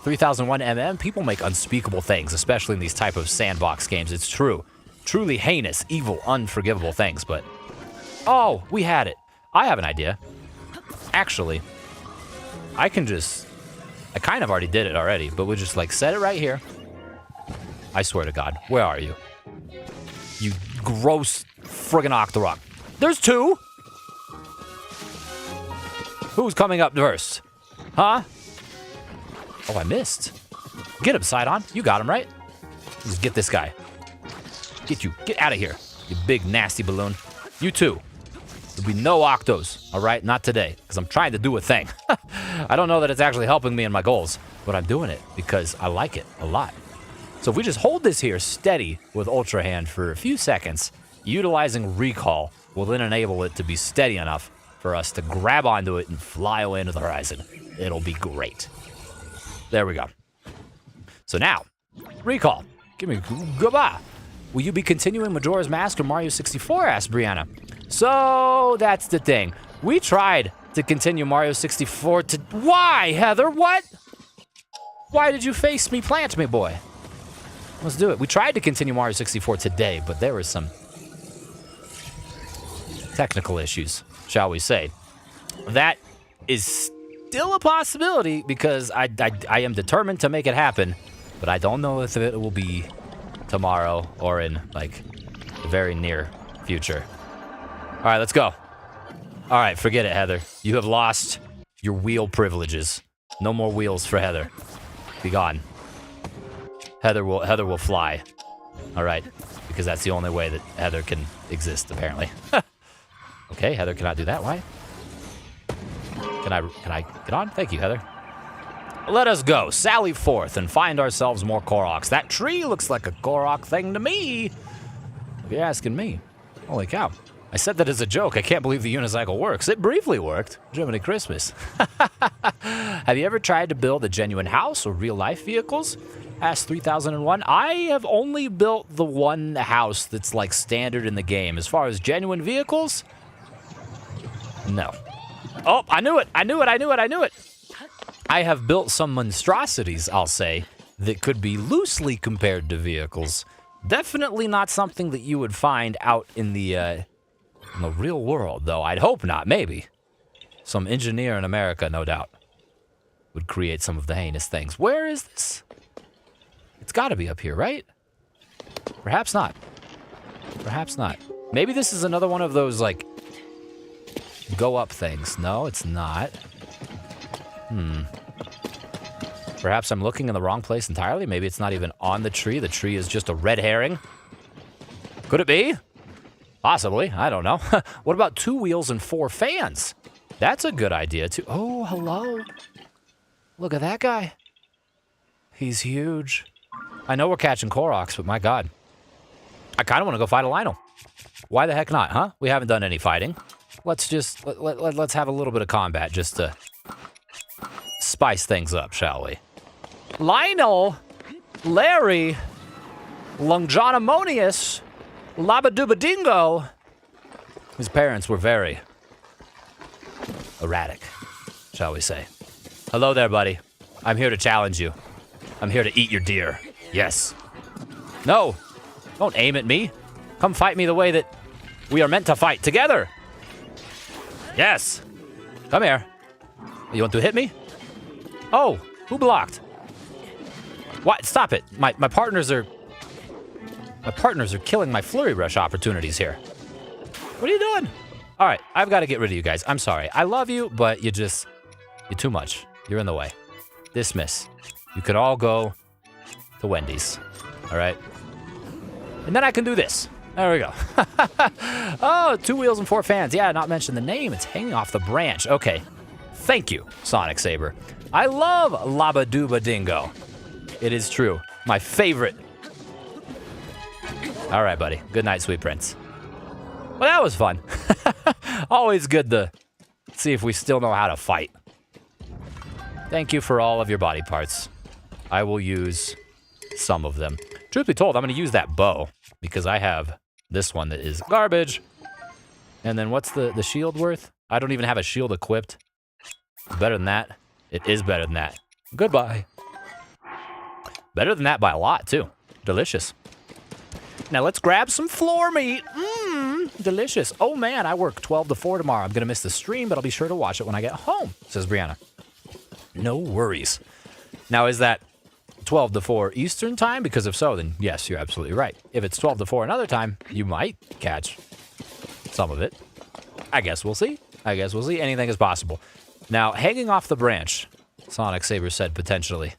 Speaker 1: 3001 people make unspeakable things, especially in these type of sandbox games. It's true. Truly heinous, evil, unforgivable things, but... Oh, we had it. I have an idea. Actually, I kind of already did it already, but we'll just, like, set it right here. I swear to God. Where are you? You gross friggin' Octorok. There's two! Who's coming up first? Huh? Oh, I missed. Get him, Sidon. You got him, right? Just get this guy. Get out of here, you big nasty balloon. You too. There'll be no Octos, all right? Not today, because I'm trying to do a thing. I don't know that it's actually helping me in my goals, but I'm doing it because I like it a lot. So if we just hold this here steady with Ultra Hand for a few seconds, utilizing Recall will then enable it to be steady enough for us to grab onto it and fly away into the horizon. It'll be great. There we go. So now, Recall. Give me goodbye. Will you be continuing Majora's Mask or Mario 64? Asked Brianna. So that's the thing. We tried to continue Mario 64 to... Why, Heather? What? Why did you face me, plant me, boy? Let's do it. We tried to continue Mario 64 today, but there were some technical issues, shall we say. That is still a possibility because I am determined to make it happen, but I don't know if it will be tomorrow or in, like, the very near future. All right, let's go. All right, forget it, Heather. You have lost your wheel privileges. No more wheels for Heather. Be gone. Heather will fly. All right, because that's the only way that Heather can exist, apparently. Okay, Heather cannot do that. Why? Can I get on? Thank you, Heather. Let us go, sally forth, and find ourselves more Koroks. That tree looks like a Korok thing to me. If you're asking me. Holy cow. I said that as a joke. I can't believe the unicycle works. It briefly worked. Jiminy Christmas. Have you ever tried to build a genuine house or real-life vehicles? Asked 3001. I have only built the one house that's, like, standard in the game. As far as genuine vehicles, no. Oh, I knew it. I have built some monstrosities, I'll say, that could be loosely compared to vehicles. Definitely not something that you would find out in the real world, though. I'd hope not, maybe. Some engineer in America, no doubt, would create some of the heinous things. Where is this? It's got to be up here, right? Perhaps not. Perhaps not. Maybe this is another one of those, like, go up things. No, it's not. Perhaps I'm looking in the wrong place entirely. Maybe it's not even on the tree. The tree is just a red herring. Could it be? Possibly. I don't know. What about 2 wheels and 4 fans? That's a good idea, too. Oh, hello. Look at that guy. He's huge. I know we're catching Koroks, but my God. I kind of want to go fight a Lionel. Why the heck not, huh? We haven't done any fighting. Let's just, let's have a little bit of combat just to spice things up, shall we? Lionel, Larry, Longjonamonius, Labadubadingo. His parents were very erratic, shall we say. Hello there, buddy. I'm here to challenge you. I'm here to eat your deer. Yes. No, don't aim at me. Come fight me the way that we are meant to fight, together. Yes. Come here. You want to hit me? Oh, who blocked? What? Stop it. My partners are killing my flurry rush opportunities here. What are you doing? All right, I've got to get rid of you guys. I'm sorry. I love you, but you're too much. You're in the way. Dismiss. You could all go to Wendy's. All right? And then I can do this. There we go. Oh, 2 wheels and 4 fans. Yeah, not mention the name. It's hanging off the branch. Okay. Thank you, Sonic Saber. I love Labaduba Dingo. It is true. My favorite. All right, buddy. Good night, sweet prince. Well, that was fun. Always good to see if we still know how to fight. Thank you for all of your body parts. I will use some of them. Truth be told, I'm going to use that bow because I have this one that is garbage. And then what's the shield worth? I don't even have a shield equipped. Better than that. It is better than that. Goodbye. Better than that by a lot, too. Delicious. Now let's grab some floor meat. Delicious. Oh, man, I work 12 to 4 tomorrow. I'm going to miss the stream, but I'll be sure to watch it when I get home, says Brianna. No worries. Now, is that 12 to 4 Eastern time? Because if so, then yes, you're absolutely right. If it's 12 to 4 another time, you might catch some of it. I guess we'll see. I guess we'll see. Anything is possible. Now, hanging off the branch, Sonic Saber said potentially.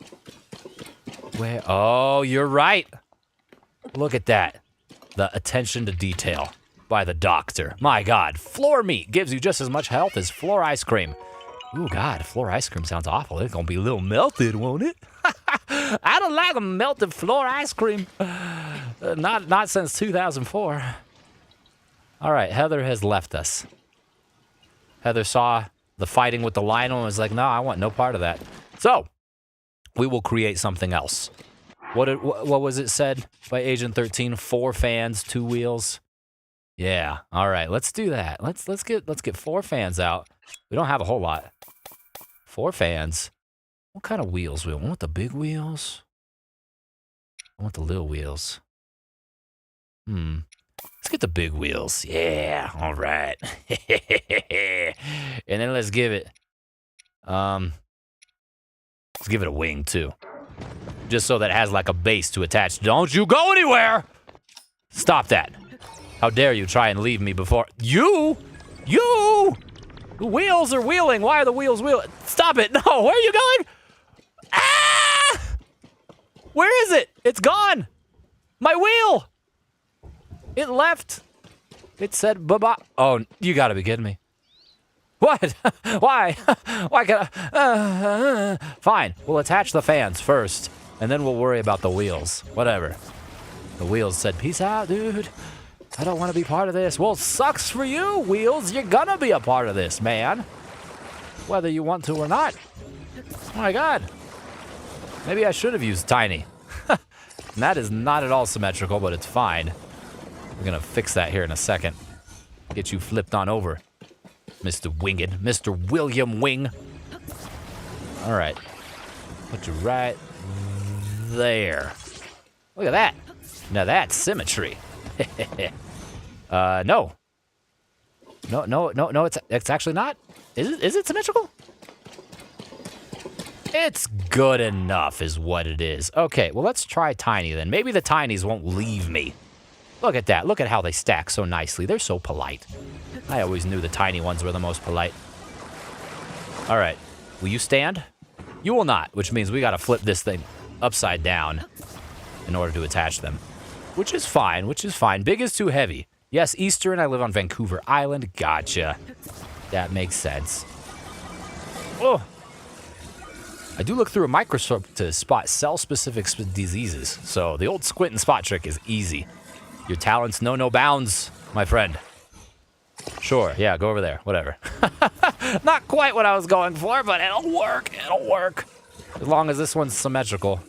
Speaker 1: Where? Oh, you're right. Look at that. The attention to detail by the doctor. My God, floor meat gives you just as much health as floor ice cream. Ooh, God, floor ice cream sounds awful. It's gonna be a little melted, won't it? I don't like a melted floor ice cream. Not since 2004. All right, Heather has left us. Heather saw the fighting with the Lionel and was like, no, I want no part of that. So, we will create something else. What was it said by Agent 13? 4 fans, 2 wheels. Yeah. All right. Let's do that. Let's get 4 fans out. We don't have a whole lot. 4 fans. What kind of wheels? We want the big wheels. I want the little wheels. Let's get the big wheels. Yeah. All right. And then let's give it. Let's give it a wing too. Just so that it has like a base to attach. Don't you go anywhere! Stop that. How dare you try and leave me before... You! The wheels are wheeling. Why are the wheels wheeling? Stop it. No, where are you going? Ah! Where is it? It's gone. My wheel. It left. It said bye-bye. Oh, you gotta be kidding me. What? Why? Why can't I? Fine. We'll attach the fans first, and then we'll worry about the wheels. Whatever. The wheels said, peace out, dude. I don't want to be part of this. Well, sucks for you, wheels. You're gonna be a part of this, man. Whether you want to or not. Oh my God. Maybe I should have used tiny. That is not at all symmetrical, but it's fine. We're gonna fix that here in a second. Get you flipped on over. Mr. Winged, Mr. William Wing. All right. Put you right there. Look at that. Now that's symmetry. No. No, it's actually not. Is it symmetrical? It's good enough is what it is. Okay, well, let's try tiny then. Maybe the tinies won't leave me. Look at that. Look at how they stack so nicely. They're so polite. I always knew the tiny ones were the most polite. All right. Will you stand? You will not, which means we got to flip this thing upside down in order to attach them. Which is fine, Big is too heavy. Yes, Eastern, I live on Vancouver Island. Gotcha. That makes sense. Oh. I do look through a microscope to spot cell-specific diseases, so the old squint and spot trick is easy. Your talents know no bounds, my friend. Sure, yeah, go over there, whatever. Not quite what I was going for, but it'll work, As long as this one's symmetrical.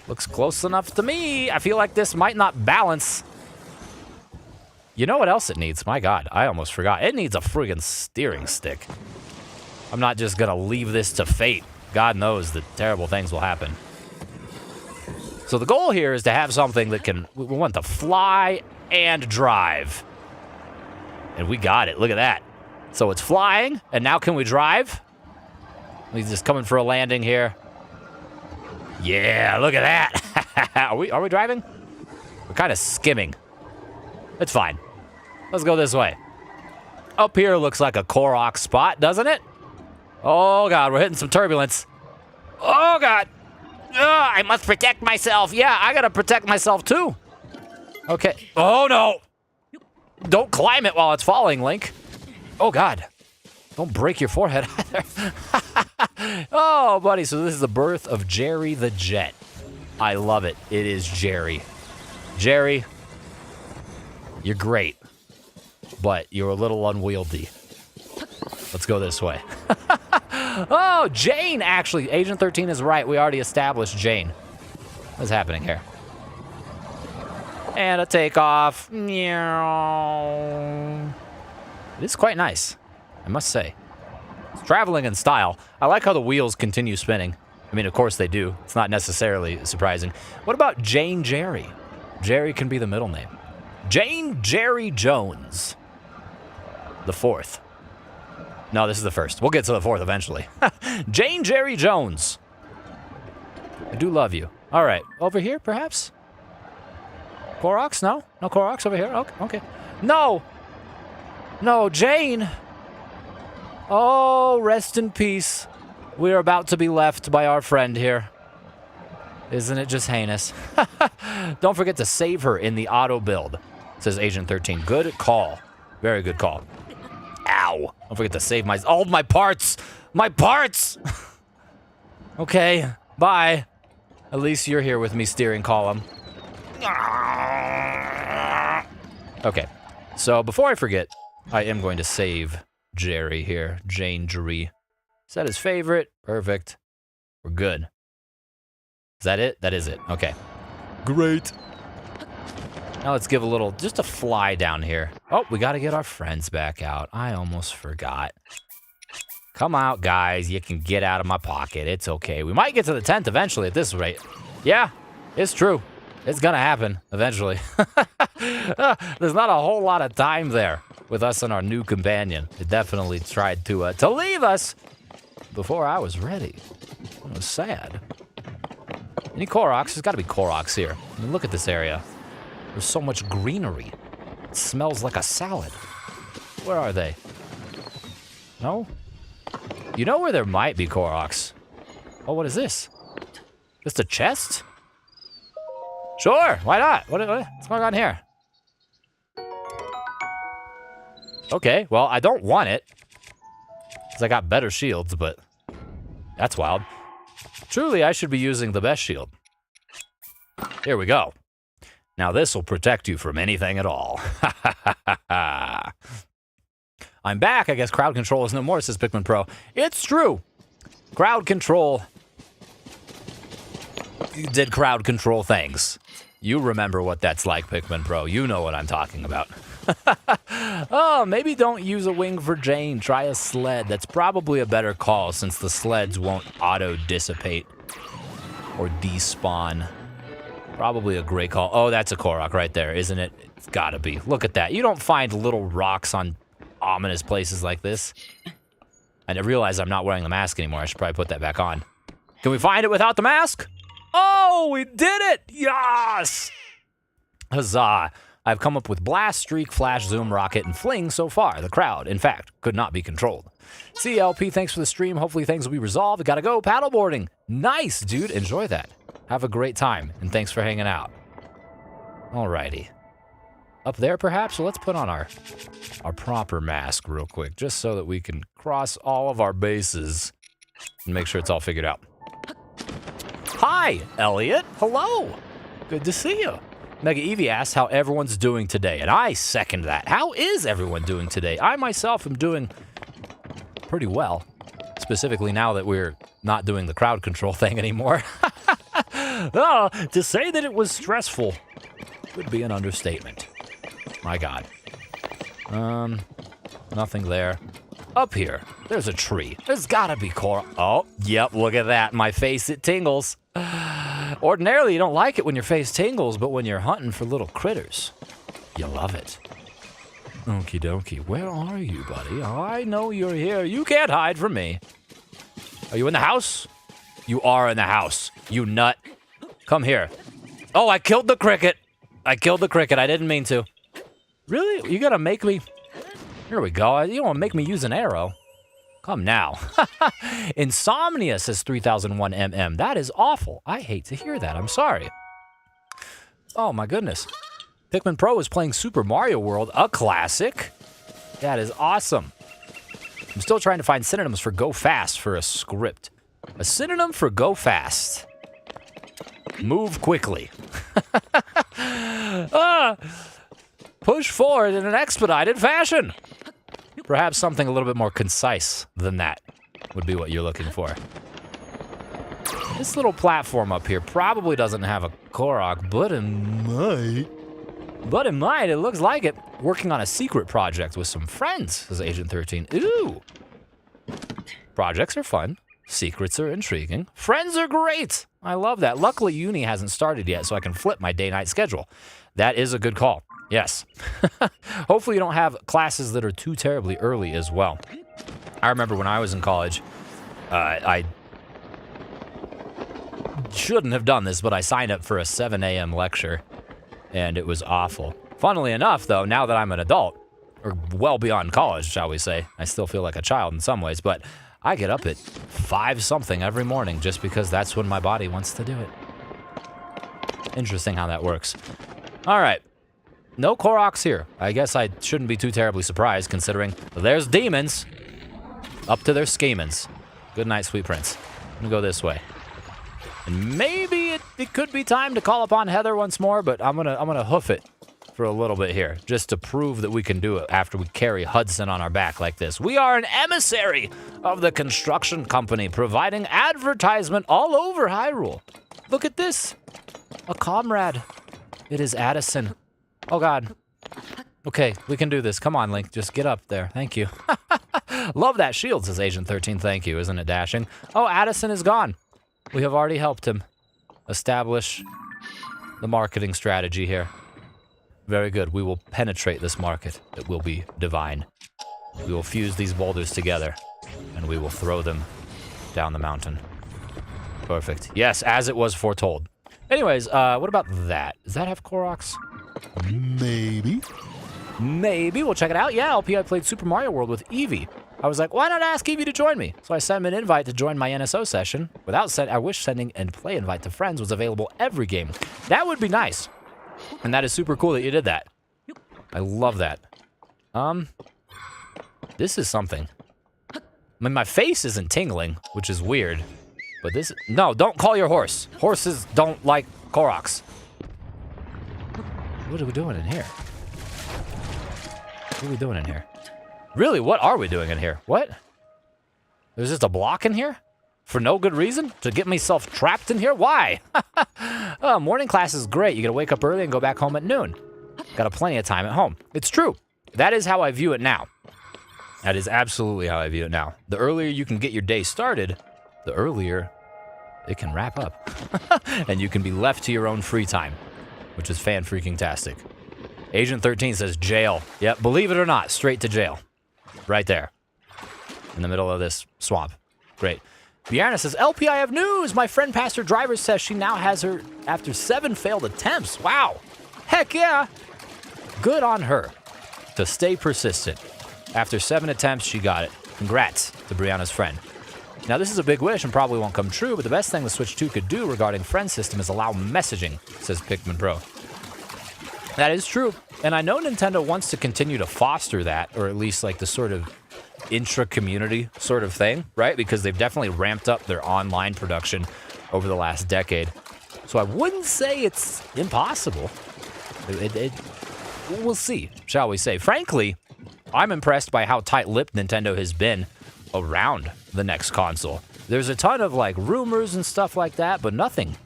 Speaker 1: Looks close enough to me. I feel like this might not balance. You know what else it needs? My God, I almost forgot. It needs a friggin' steering stick. I'm not just gonna leave this to fate. God knows that terrible things will happen. So the goal here is to have something that we want to fly and drive. And we got it, look at that. So it's flying, and now can we drive? He's just coming for a landing here. Yeah, look at that. Are we driving? We're kind of skimming. It's fine. Let's go this way. Up here looks like a Korok spot, doesn't it? Oh, God, we're hitting some turbulence. Oh, God. I must protect myself. Yeah, I gotta protect myself, too. Okay. Oh, no. Don't climb it while it's falling, Link. Oh, God. Don't break your forehead either. Oh, buddy, so this is the birth of Jerry the Jet. I love it. It is Jerry. Jerry, you're great, but you're a little unwieldy. Let's go this way. Oh, Jane, actually. Agent 13 is right. We already established Jane. What's happening here? And a takeoff. It is quite nice, I must say. It's traveling in style. I like how the wheels continue spinning. I mean, of course they do. It's not necessarily surprising. What about Jane Jerry? Jerry can be the middle name. Jane Jerry Jones. The fourth. No, this is the first. We'll get to the fourth eventually. Jane Jerry Jones. I do love you. All right. Over here, perhaps? Koroks? No? No Koroks over here? Okay. No! No, Jane! Oh, rest in peace. We are about to be left by our friend here. Isn't it just heinous? Don't forget to save her in the auto build, says Agent 13. Good call. Very good call. Ow. Don't forget to save all my parts. My parts! Okay, bye. At least you're here with me, steering column. Okay, so before I forget, I am going to save Jerry here. Jane Jerry. Is that his favorite? Perfect. We're good. Is that it? That is it. Okay. Great. Now let's give a little, just a fly down here. Oh, we got to get our friends back out. I almost forgot. Come out, guys. You can get out of my pocket. It's okay. We might get to the 10th eventually at this rate. Yeah, it's true. It's going to happen eventually. There's not a whole lot of time there with us and our new companion. It definitely tried to leave us before I was ready. It was sad. Any Koroks? There's got to be Koroks here. I mean, look at this area. There's so much greenery. It smells like a salad. Where are they? No? You know where there might be Koroks? Oh, what is this? Just a chest? Sure, why not? What's going on here? Okay, well, I don't want it. Because I got better shields, but that's wild. Truly, I should be using the best shield. Here we go. Now this will protect you from anything at all. I'm back. I guess crowd control is no more, says Pikmin Pro. It's true. Crowd control. You did crowd control things. You remember what that's like, Pikmin Pro. You know what I'm talking about. Oh, maybe don't use a wing for Jane. Try a sled. That's probably a better call since the sleds won't auto-dissipate or despawn. Probably a great call. Oh, that's a Korok right there, isn't it? It's gotta be. Look at that. You don't find little rocks on ominous places like this. I realize I'm not wearing the mask anymore. I should probably put that back on. Can we find it without the mask? Oh, we did it! Yes! Huzzah. I've come up with blast, streak, flash, zoom, rocket, and fling so far. The crowd, in fact, could not be controlled. CLP, thanks for the stream. Hopefully things will be resolved. Gotta go paddleboarding. Nice, dude. Enjoy that. Have a great time, and thanks for hanging out. Alrighty. Up there, perhaps? So let's put on our proper mask real quick, just so that we can cross all of our bases and make sure it's all figured out. Hi, Elliot. Hello. Good to see you. Mega Evie asks how everyone's doing today, and I second that. How is everyone doing today? I myself am doing pretty well, specifically now that we're not doing the crowd control thing anymore. Oh, to say that it was stressful would be an understatement. My God. Nothing there. Up here, there's a tree. There's gotta be Korok. Oh, yep, look at that. My face, it tingles. Ordinarily, you don't like it when your face tingles, but when you're hunting for little critters, you love it. Okie dokie. Where are you, buddy? I know you're here. You can't hide from me. Are you in the house? You are in the house. You nut. Come here. Oh, I killed the cricket. I killed the cricket. I didn't mean to. Really? You gotta make me... Here we go. You don't want to make me use an arrow. Come now. Insomnia says 3001 MM. That is awful. I hate to hear that. I'm sorry. Oh, my goodness. Pikmin Pro is playing Super Mario World, a classic. That is awesome. I'm still trying to find synonyms for go fast for a script. A synonym for go fast. Move quickly. Push forward in an expedited fashion. Perhaps something a little bit more concise than that would be what you're looking for. This little platform up here probably doesn't have a Korok, but it might. But it might. It looks like it. Working on a secret project with some friends, says Agent 13. Ooh. Projects are fun. Secrets are intriguing. Friends are great. I love that. Luckily, uni hasn't started yet, so I can flip my day-night schedule. That is a good call. Yes. Hopefully you don't have classes that are too terribly early as well. I remember when I was in college, I shouldn't have done this, but I signed up for a 7 a.m. lecture, and it was awful. Funnily enough, though, now that I'm an adult, or well beyond college, shall we say, I still feel like a child in some ways, but I get up at 5-something every morning just because that's when my body wants to do it. Interesting how that works. All right. No Koroks here. I guess I shouldn't be too terribly surprised considering there's demons up to their schemings. Good night, sweet prince. I'm gonna go this way. And maybe it could be time to call upon Heather once more, but I'm gonna hoof it for a little bit here, just to prove that we can do it after we carry Hudson on our back like this. We are an emissary of the construction company, providing advertisement all over Hyrule. Look at this. A comrade. It is Addison. Oh, God. Okay, we can do this. Come on, Link. Just get up there. Thank you. Love that shield, says Agent 13. Thank you. Isn't it dashing? Oh, Addison is gone. We have already helped him establish the marketing strategy here. Very good. We will penetrate this market. It will be divine. We will fuse these boulders together, and we will throw them down the mountain. Perfect. Yes, as it was foretold. Anyways, what about that? Does that have Koroks? Maybe. Maybe. We'll check it out. Yeah, LP, I played Super Mario World with Evie. I was like, why not ask Evie to join me? So I sent him an invite to join my NSO session. I wish sending and play invite to friends was available every game. That would be nice. And that is super cool that you did that. I love that. This is something. I mean, my face isn't tingling, which is weird. But this... No, don't call your horse. Horses don't like Koroks. What are we doing in here? What are we doing in here? Really, what are we doing in here? What? There's just a block in here? For no good reason? To get myself trapped in here? Why? Morning class is great. You gotta wake up early and go back home at noon. Got plenty of time at home. It's true. that is how I view it now. That is absolutely how I view it now. The earlier you can get your day started, the earlier it can wrap up. And you can be left to your own free time, which is fan-freaking-tastic. Agent 13 says jail. Yep, believe it or not, straight to jail. Right there. In the middle of this swamp. Great. Bjarna says, LP, I have news! My friend Pastor Driver says she now has her after 7 failed attempts. Wow. Heck yeah. Good on her. To stay persistent. After 7 attempts, she got it. Congrats to Brianna's friend. Now, this is a big wish and probably won't come true, but the best thing the Switch 2 could do regarding friend system is allow messaging, says Pikmin Pro. That is true. And I know Nintendo wants to continue to foster that, or at least like the sort of intra-community sort of thing, right? Because they've definitely ramped up their online production over the last decade. So I wouldn't say it's impossible. We'll see, shall we say. Frankly, I'm impressed by how tight-lipped Nintendo has been around the next console. There's a ton of like rumors and stuff like that, but nothing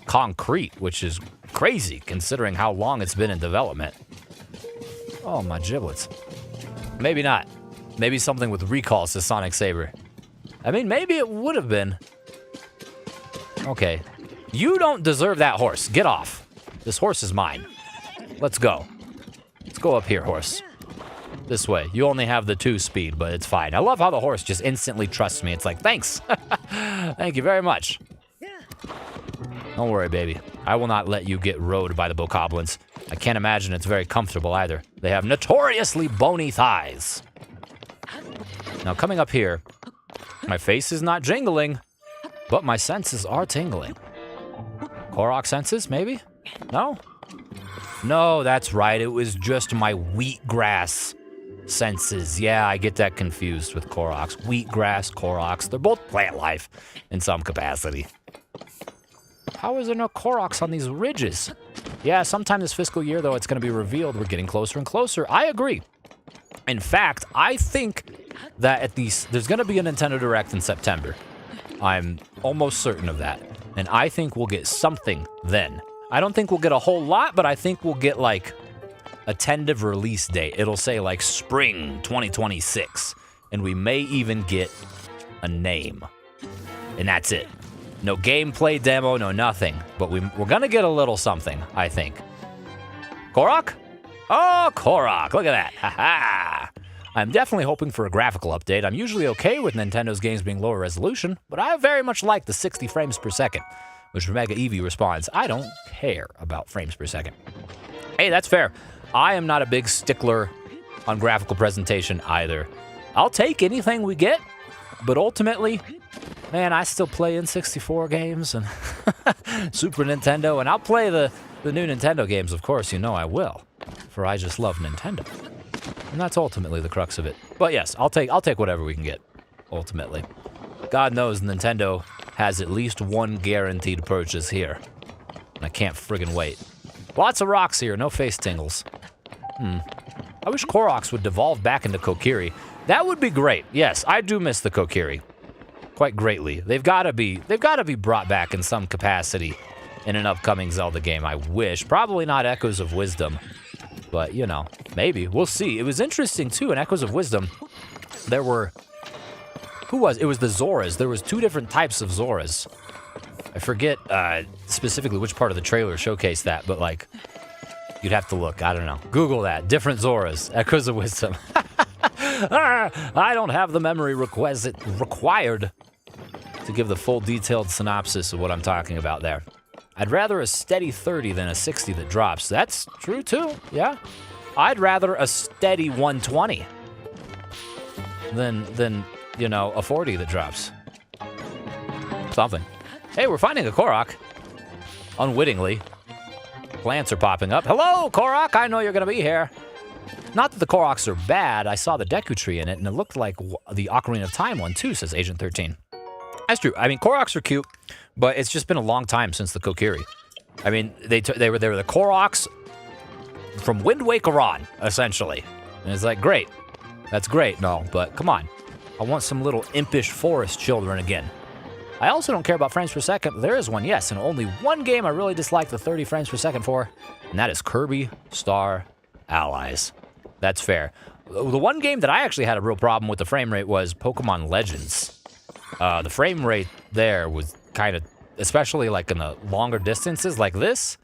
Speaker 1: concrete, which is crazy considering how long it's been in development. Oh, my giblets. Maybe not. Maybe something with recalls to Sonic Saber. I mean, maybe it would have been. Okay. You don't deserve that horse. Get off. This horse is mine. Let's go. Let's go up here, horse. This way. You only have the 2 speed, but it's fine. I love how the horse just instantly trusts me. It's like, thanks. Thank you very much. Don't worry, baby. I will not let you get rode by the bokoblins. I can't imagine it's very comfortable either. They have notoriously bony thighs. Now, coming up here, my face is not jingling, but my senses are tingling. Korok senses, maybe? No? No, that's right. It was just my wheatgrass senses. Yeah, I get that confused with Koroks. Wheatgrass, Koroks, they're both plant life in some capacity. How is there no Koroks on these ridges? Yeah, sometime this fiscal year, though, it's going to be revealed. We're getting closer and closer. I agree. In fact, I think that there's going to be a Nintendo Direct in September. I'm almost certain of that. And I think we'll get something then. I don't think we'll get a whole lot, but I think we'll get, like, a tentative release date. It'll say, like, spring 2026. And we may even get a name. And that's it. No gameplay demo, no nothing. But we're going to get a little something, I think. Korok? Oh, Korok. Look at that. Ha-ha. I'm definitely hoping for a graphical update. I'm usually okay with Nintendo's games being lower resolution, but I very much like the 60 frames per second, which Mega Eevee responds, I don't care about frames per second. Hey, that's fair. I am not a big stickler on graphical presentation either. I'll take anything we get, but ultimately, man, I still play N64 games and Super Nintendo, and I'll play the new Nintendo games, of course, you know I will, for I just love Nintendo. And that's ultimately the crux of it. But yes, I'll take whatever we can get, ultimately. God knows Nintendo has at least one guaranteed purchase here. And I can't friggin' wait. Lots of rocks here, no face tingles. I wish Koroks would devolve back into Kokiri. That would be great. Yes, I do miss the Kokiri. Quite greatly. They've gotta be brought back in some capacity in an upcoming Zelda game, I wish. Probably not Echoes of Wisdom. But, you know, maybe. We'll see. It was interesting, too, in Echoes of Wisdom. There were... It was the Zoras. There was 2 different types of Zoras. I forget specifically which part of the trailer showcased that, but, like, you'd have to look. I don't know. Google that. Different Zoras. Echoes of Wisdom. I don't have the memory required to give the full detailed synopsis of what I'm talking about there. I'd rather a steady 30 than a 60 that drops. That's true, too. Yeah. I'd rather a steady 120 than you know, a 40 that drops. Something. Hey, we're finding a Korok. Unwittingly. Plants are popping up. Hello, Korok! I know you're going to be here. Not that the Koroks are bad. I saw the Deku Tree in it, and it looked like the Ocarina of Time one, too, says Agent 13. That's true. I mean, Koroks are cute, but it's just been a long time since the Kokiri. I mean, they were the Koroks from Wind Waker on, essentially. And it's like, great. That's great, no, but come on. I want some little impish forest children again. I also don't care about frames per second. There is one, yes, and only one game I really dislike the 30 frames per second for, and that is Kirby Star Allies. That's fair. The one game that I actually had a real problem with the frame rate was Pokemon Legends. The frame rate there was kind of, especially like in the longer distances like this.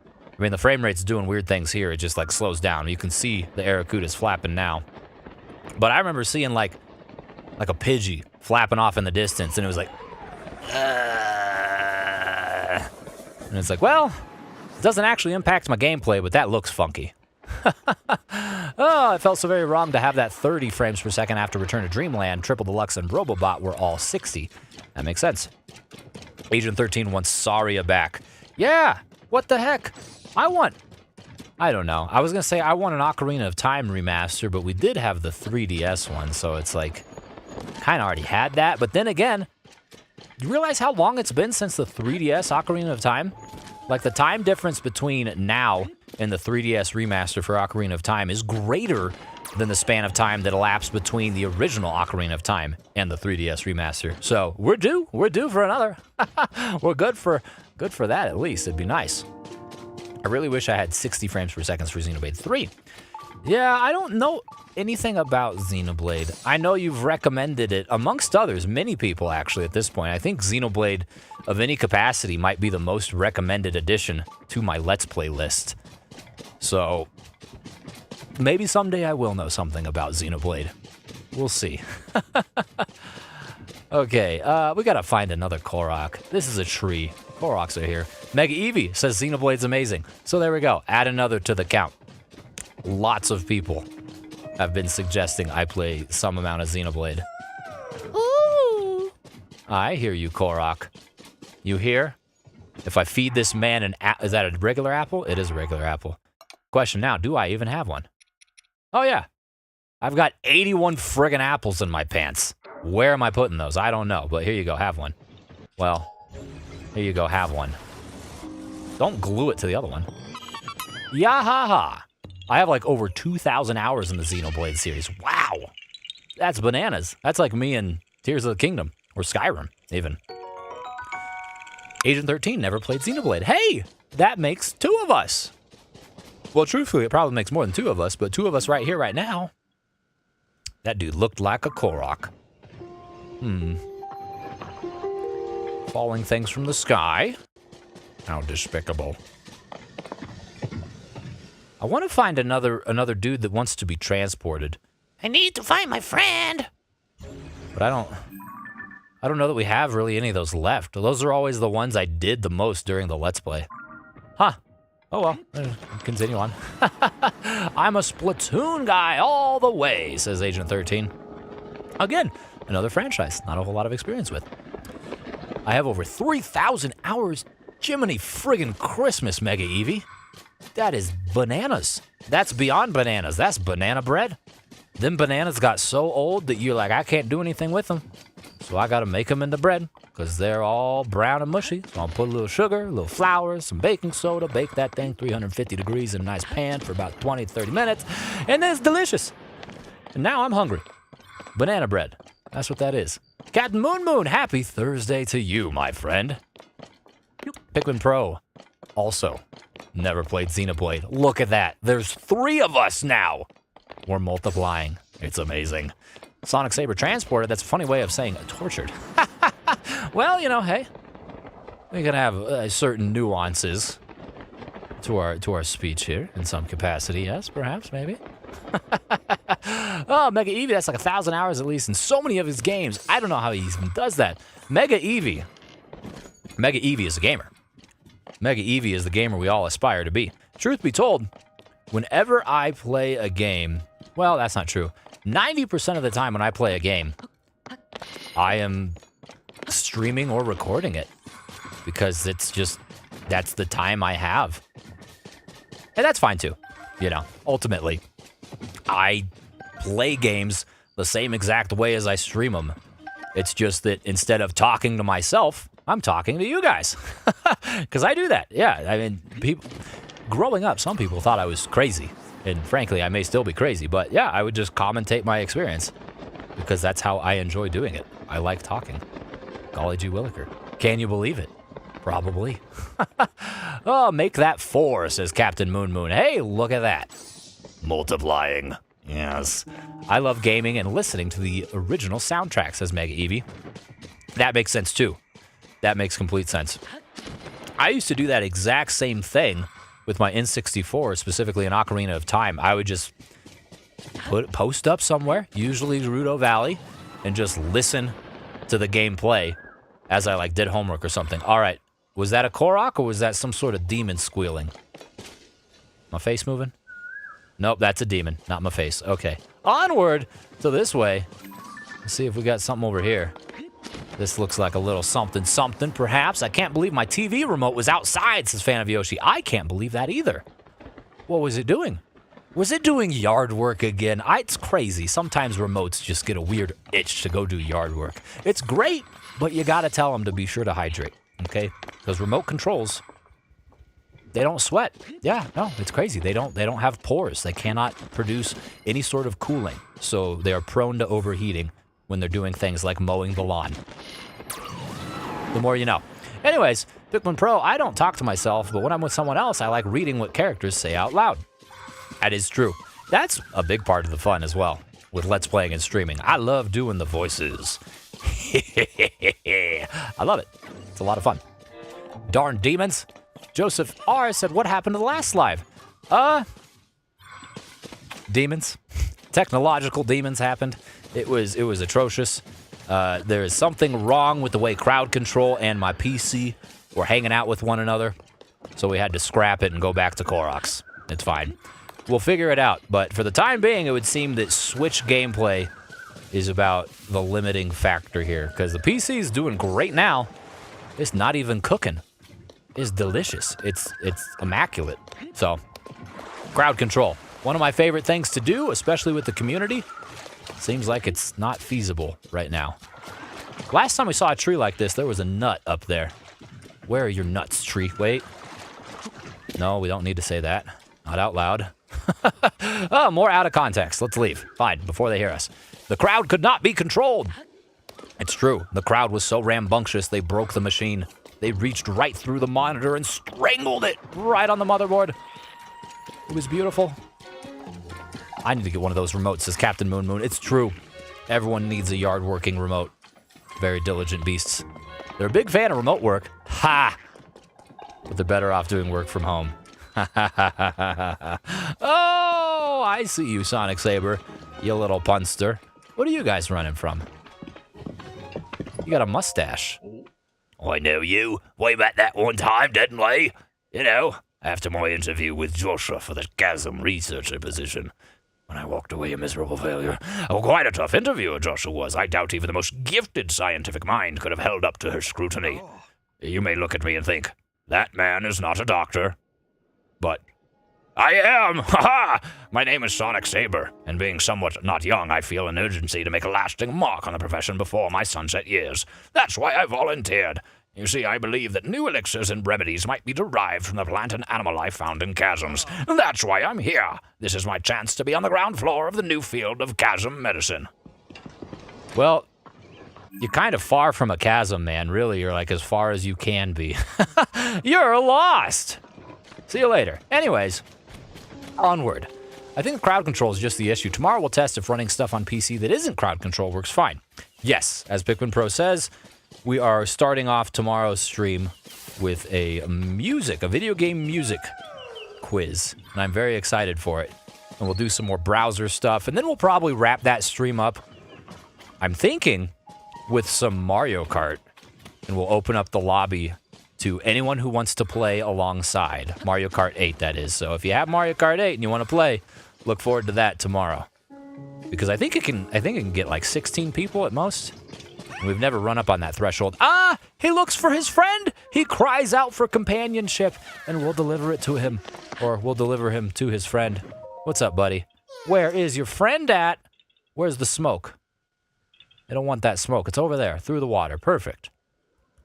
Speaker 1: I mean, the frame rate's doing weird things here. It just like slows down. You can see the Arrokuda's flapping now. But I remember seeing like a Pidgey flapping off in the distance, and it was like, and it's like, well, it doesn't actually impact my gameplay, but that looks funky. Oh, it felt so very wrong to have that 30 frames per second after Return to Dreamland. Triple Deluxe and Robobot were all 60. That makes sense. Agent 13 wants Saria back. Yeah, what the heck? I don't know. I was going to say I want an Ocarina of Time remaster, but we did have the 3DS one, so it's like, kind of already had that. But then again, you realize how long it's been since the 3DS Ocarina of Time? Like, the time difference between now and the 3DS remaster for Ocarina of Time is greater than the span of time that elapsed between the original Ocarina of Time and the 3DS remaster. So, we're due for another. We're good for that at least. It'd be nice. I really wish I had 60 frames per second for Xenoblade 3. Yeah, I don't know anything about Xenoblade. I know you've recommended it, amongst others, many people actually at this point. I think Xenoblade of any capacity might be the most recommended addition to my Let's Play list. So, maybe someday I will know something about Xenoblade. We'll see. Okay, we gotta find another Korok. This is a tree. Koroks are here. Mega Eevee says Xenoblade's amazing. So there we go. Add another to the count. Lots of people have been suggesting I play some amount of Xenoblade. Ooh. I hear you, Korok. You hear? If I feed this man an apple, is that a regular apple? It is a regular apple. Question now, do I even have one? Oh yeah. I've got 81 friggin' apples in my pants. Where am I putting those? I don't know, but here you go, have one. Well, here you go, have one. Don't glue it to the other one. YAHAHA. I have like over 2,000 hours in the Xenoblade series. Wow. That's bananas. That's like me in Tears of the Kingdom, or Skyrim, even. Agent 13 never played Xenoblade. Hey, that makes 2 of us. Well, truthfully, it probably makes more than 2 of us, but 2 of us right here, right now. That dude looked like a Korok. Falling things from the sky. How despicable. I want to find another dude that wants to be transported. I need to find my friend. But I don't know that we have really any of those left. Those are always the ones I did the most during the Let's Play. Huh. Oh well, continue on. I'm a Splatoon guy all the way, says Agent 13. Again, another franchise, not a whole lot of experience with. I have over 3,000 hours. Jiminy friggin' Christmas, Mega Eevee. That is bananas. That's beyond bananas. That's banana bread. Them bananas got so old that you're like, I can't do anything with them. So I gotta make them into bread, because they're all brown and mushy. So I'll put a little sugar, a little flour, some baking soda, bake that thing 350 degrees in a nice pan for about 20 to 30 minutes, and then it's delicious. And now I'm hungry. Banana bread. That's what that is. Captain Moon Moon, happy Thursday to you, my friend. Pikmin Pro. Also, never played Xenoblade. Look at that. There's 3 of us now. We're multiplying. It's amazing. Sonic Saber Transporter, that's a funny way of saying tortured. Well, you know, hey. We can have certain nuances to our speech here in some capacity. Yes, perhaps, maybe. Oh, Mega Eevee, that's like 1,000 hours at least in so many of his games. I don't know how he even does that. Mega Eevee is a gamer. Mega Eevee is the gamer we all aspire to be. Truth be told, whenever I play a game, well, that's not true. 90% of the time when I play a game, I am streaming or recording it because it's just, that's the time I have. And that's fine too, you know, ultimately. I play games the same exact way as I stream them. It's just that instead of talking to myself, I'm talking to you guys. Because I do that, yeah. I mean, growing up, some people thought I was crazy. And frankly, I may still be crazy, but yeah, I would just commentate my experience because that's how I enjoy doing it. I like talking. Golly gee williker. Can you believe it? Probably. Oh, make that 4, says Captain Moon Moon. Hey, look at that. Multiplying. Yes. I love gaming and listening to the original soundtrack, says Mega Eevee. That makes sense, too. That makes complete sense. I used to do that exact same thing with my N64, specifically in Ocarina of Time. I would just post up somewhere, usually Gerudo Valley, and just listen to the gameplay as I, like, did homework or something. All right. Was that a Korok, or was that some sort of demon squealing? My face moving? Nope, that's a demon, not my face. Okay. Onward to this way. Let's see if we got something over here. This looks like a little something, perhaps. I can't believe my TV remote was outside, says Fan of Yoshi. I can't believe that either. What was it doing? Was it doing yard work again? It's crazy. Sometimes remotes just get a weird itch to go do yard work. It's great, but you gotta tell them to be sure to hydrate, okay? Because remote controls, they don't sweat. Yeah, no, it's crazy. They don't have pores. They cannot produce any sort of cooling. So they are prone to overheating when they're doing things like mowing the lawn. The more you know. Anyways, Pikmin Pro, I don't talk to myself, but when I'm with someone else, I like reading what characters say out loud. That is true. That's a big part of the fun as well, with Let's Playing and streaming. I love doing the voices. I love it. It's a lot of fun. Darn demons. Joseph R. said, what happened to the last live? Demons. Technological demons happened. It was atrocious. There is something wrong with the way crowd control and my PC were hanging out with one another. So we had to scrap it and go back to Koroks. It's fine. We'll figure it out. But for the time being, it would seem that Switch gameplay is about the limiting factor here. Because the PC is doing great now. It's not even cooking. It's delicious. It's immaculate. So, crowd control. One of my favorite things to do, especially with the community. Seems like it's not feasible right now. Last time we saw a tree like this, there was a nut up there. Where are your nuts, tree? Wait. No, we don't need to say that. Not out loud. Oh, more out of context. Let's leave. Fine, before they hear us. The crowd could not be controlled. It's true. The crowd was so rambunctious, they broke the machine. They reached right through the monitor and strangled it right on the motherboard. It was beautiful. I need to get one of those remotes, says Captain Moon Moon. It's true. Everyone needs a yard working remote. Very diligent beasts. They're a big fan of remote work. Ha! But they're better off doing work from home. Oh, I see you, Sonic Saber. You little punster. What are you guys running from? You got a mustache. I know you. We met that one time, didn't we? You know, after my interview with Joshua for the chasm researcher position. When I walked away a miserable failure. Oh, quite a tough interviewer Joshua was. I doubt even the most gifted scientific mind could have held up to her scrutiny. You may look at me and think, that man is not a doctor. But I am! Ha-ha! My name is Sonic Saber, and being somewhat not young, I feel an urgency to make a lasting mark on the profession before my sunset years. That's why I volunteered. You see, I believe that new elixirs and remedies might be derived from the plant and animal life found in chasms. That's why I'm here. This is my chance to be on the ground floor of the new field of chasm medicine. Well, you're kind of far from a chasm, man. Really, you're like as far as you can be. You're lost! See you later. Anyways, onward. I think crowd control is just the issue. Tomorrow we'll test if running stuff on PC that isn't crowd control works fine. Yes, as Pikmin Pro says, we are starting off tomorrow's stream with a video game music quiz. And I'm very excited for it. And we'll do some more browser stuff. And then we'll probably wrap that stream up, I'm thinking, with some Mario Kart. And we'll open up the lobby to anyone who wants to play alongside. Mario Kart 8, that is. So if you have Mario Kart 8 and you want to play, look forward to that tomorrow. Because I think it can get like 16 people at most. We've never run up on that threshold. Ah! He looks for his friend! He cries out for companionship, and we'll deliver it to him. Or we'll deliver him to his friend. What's up, buddy? Where is your friend at? Where's the smoke? I don't want that smoke. It's over there, through the water. Perfect.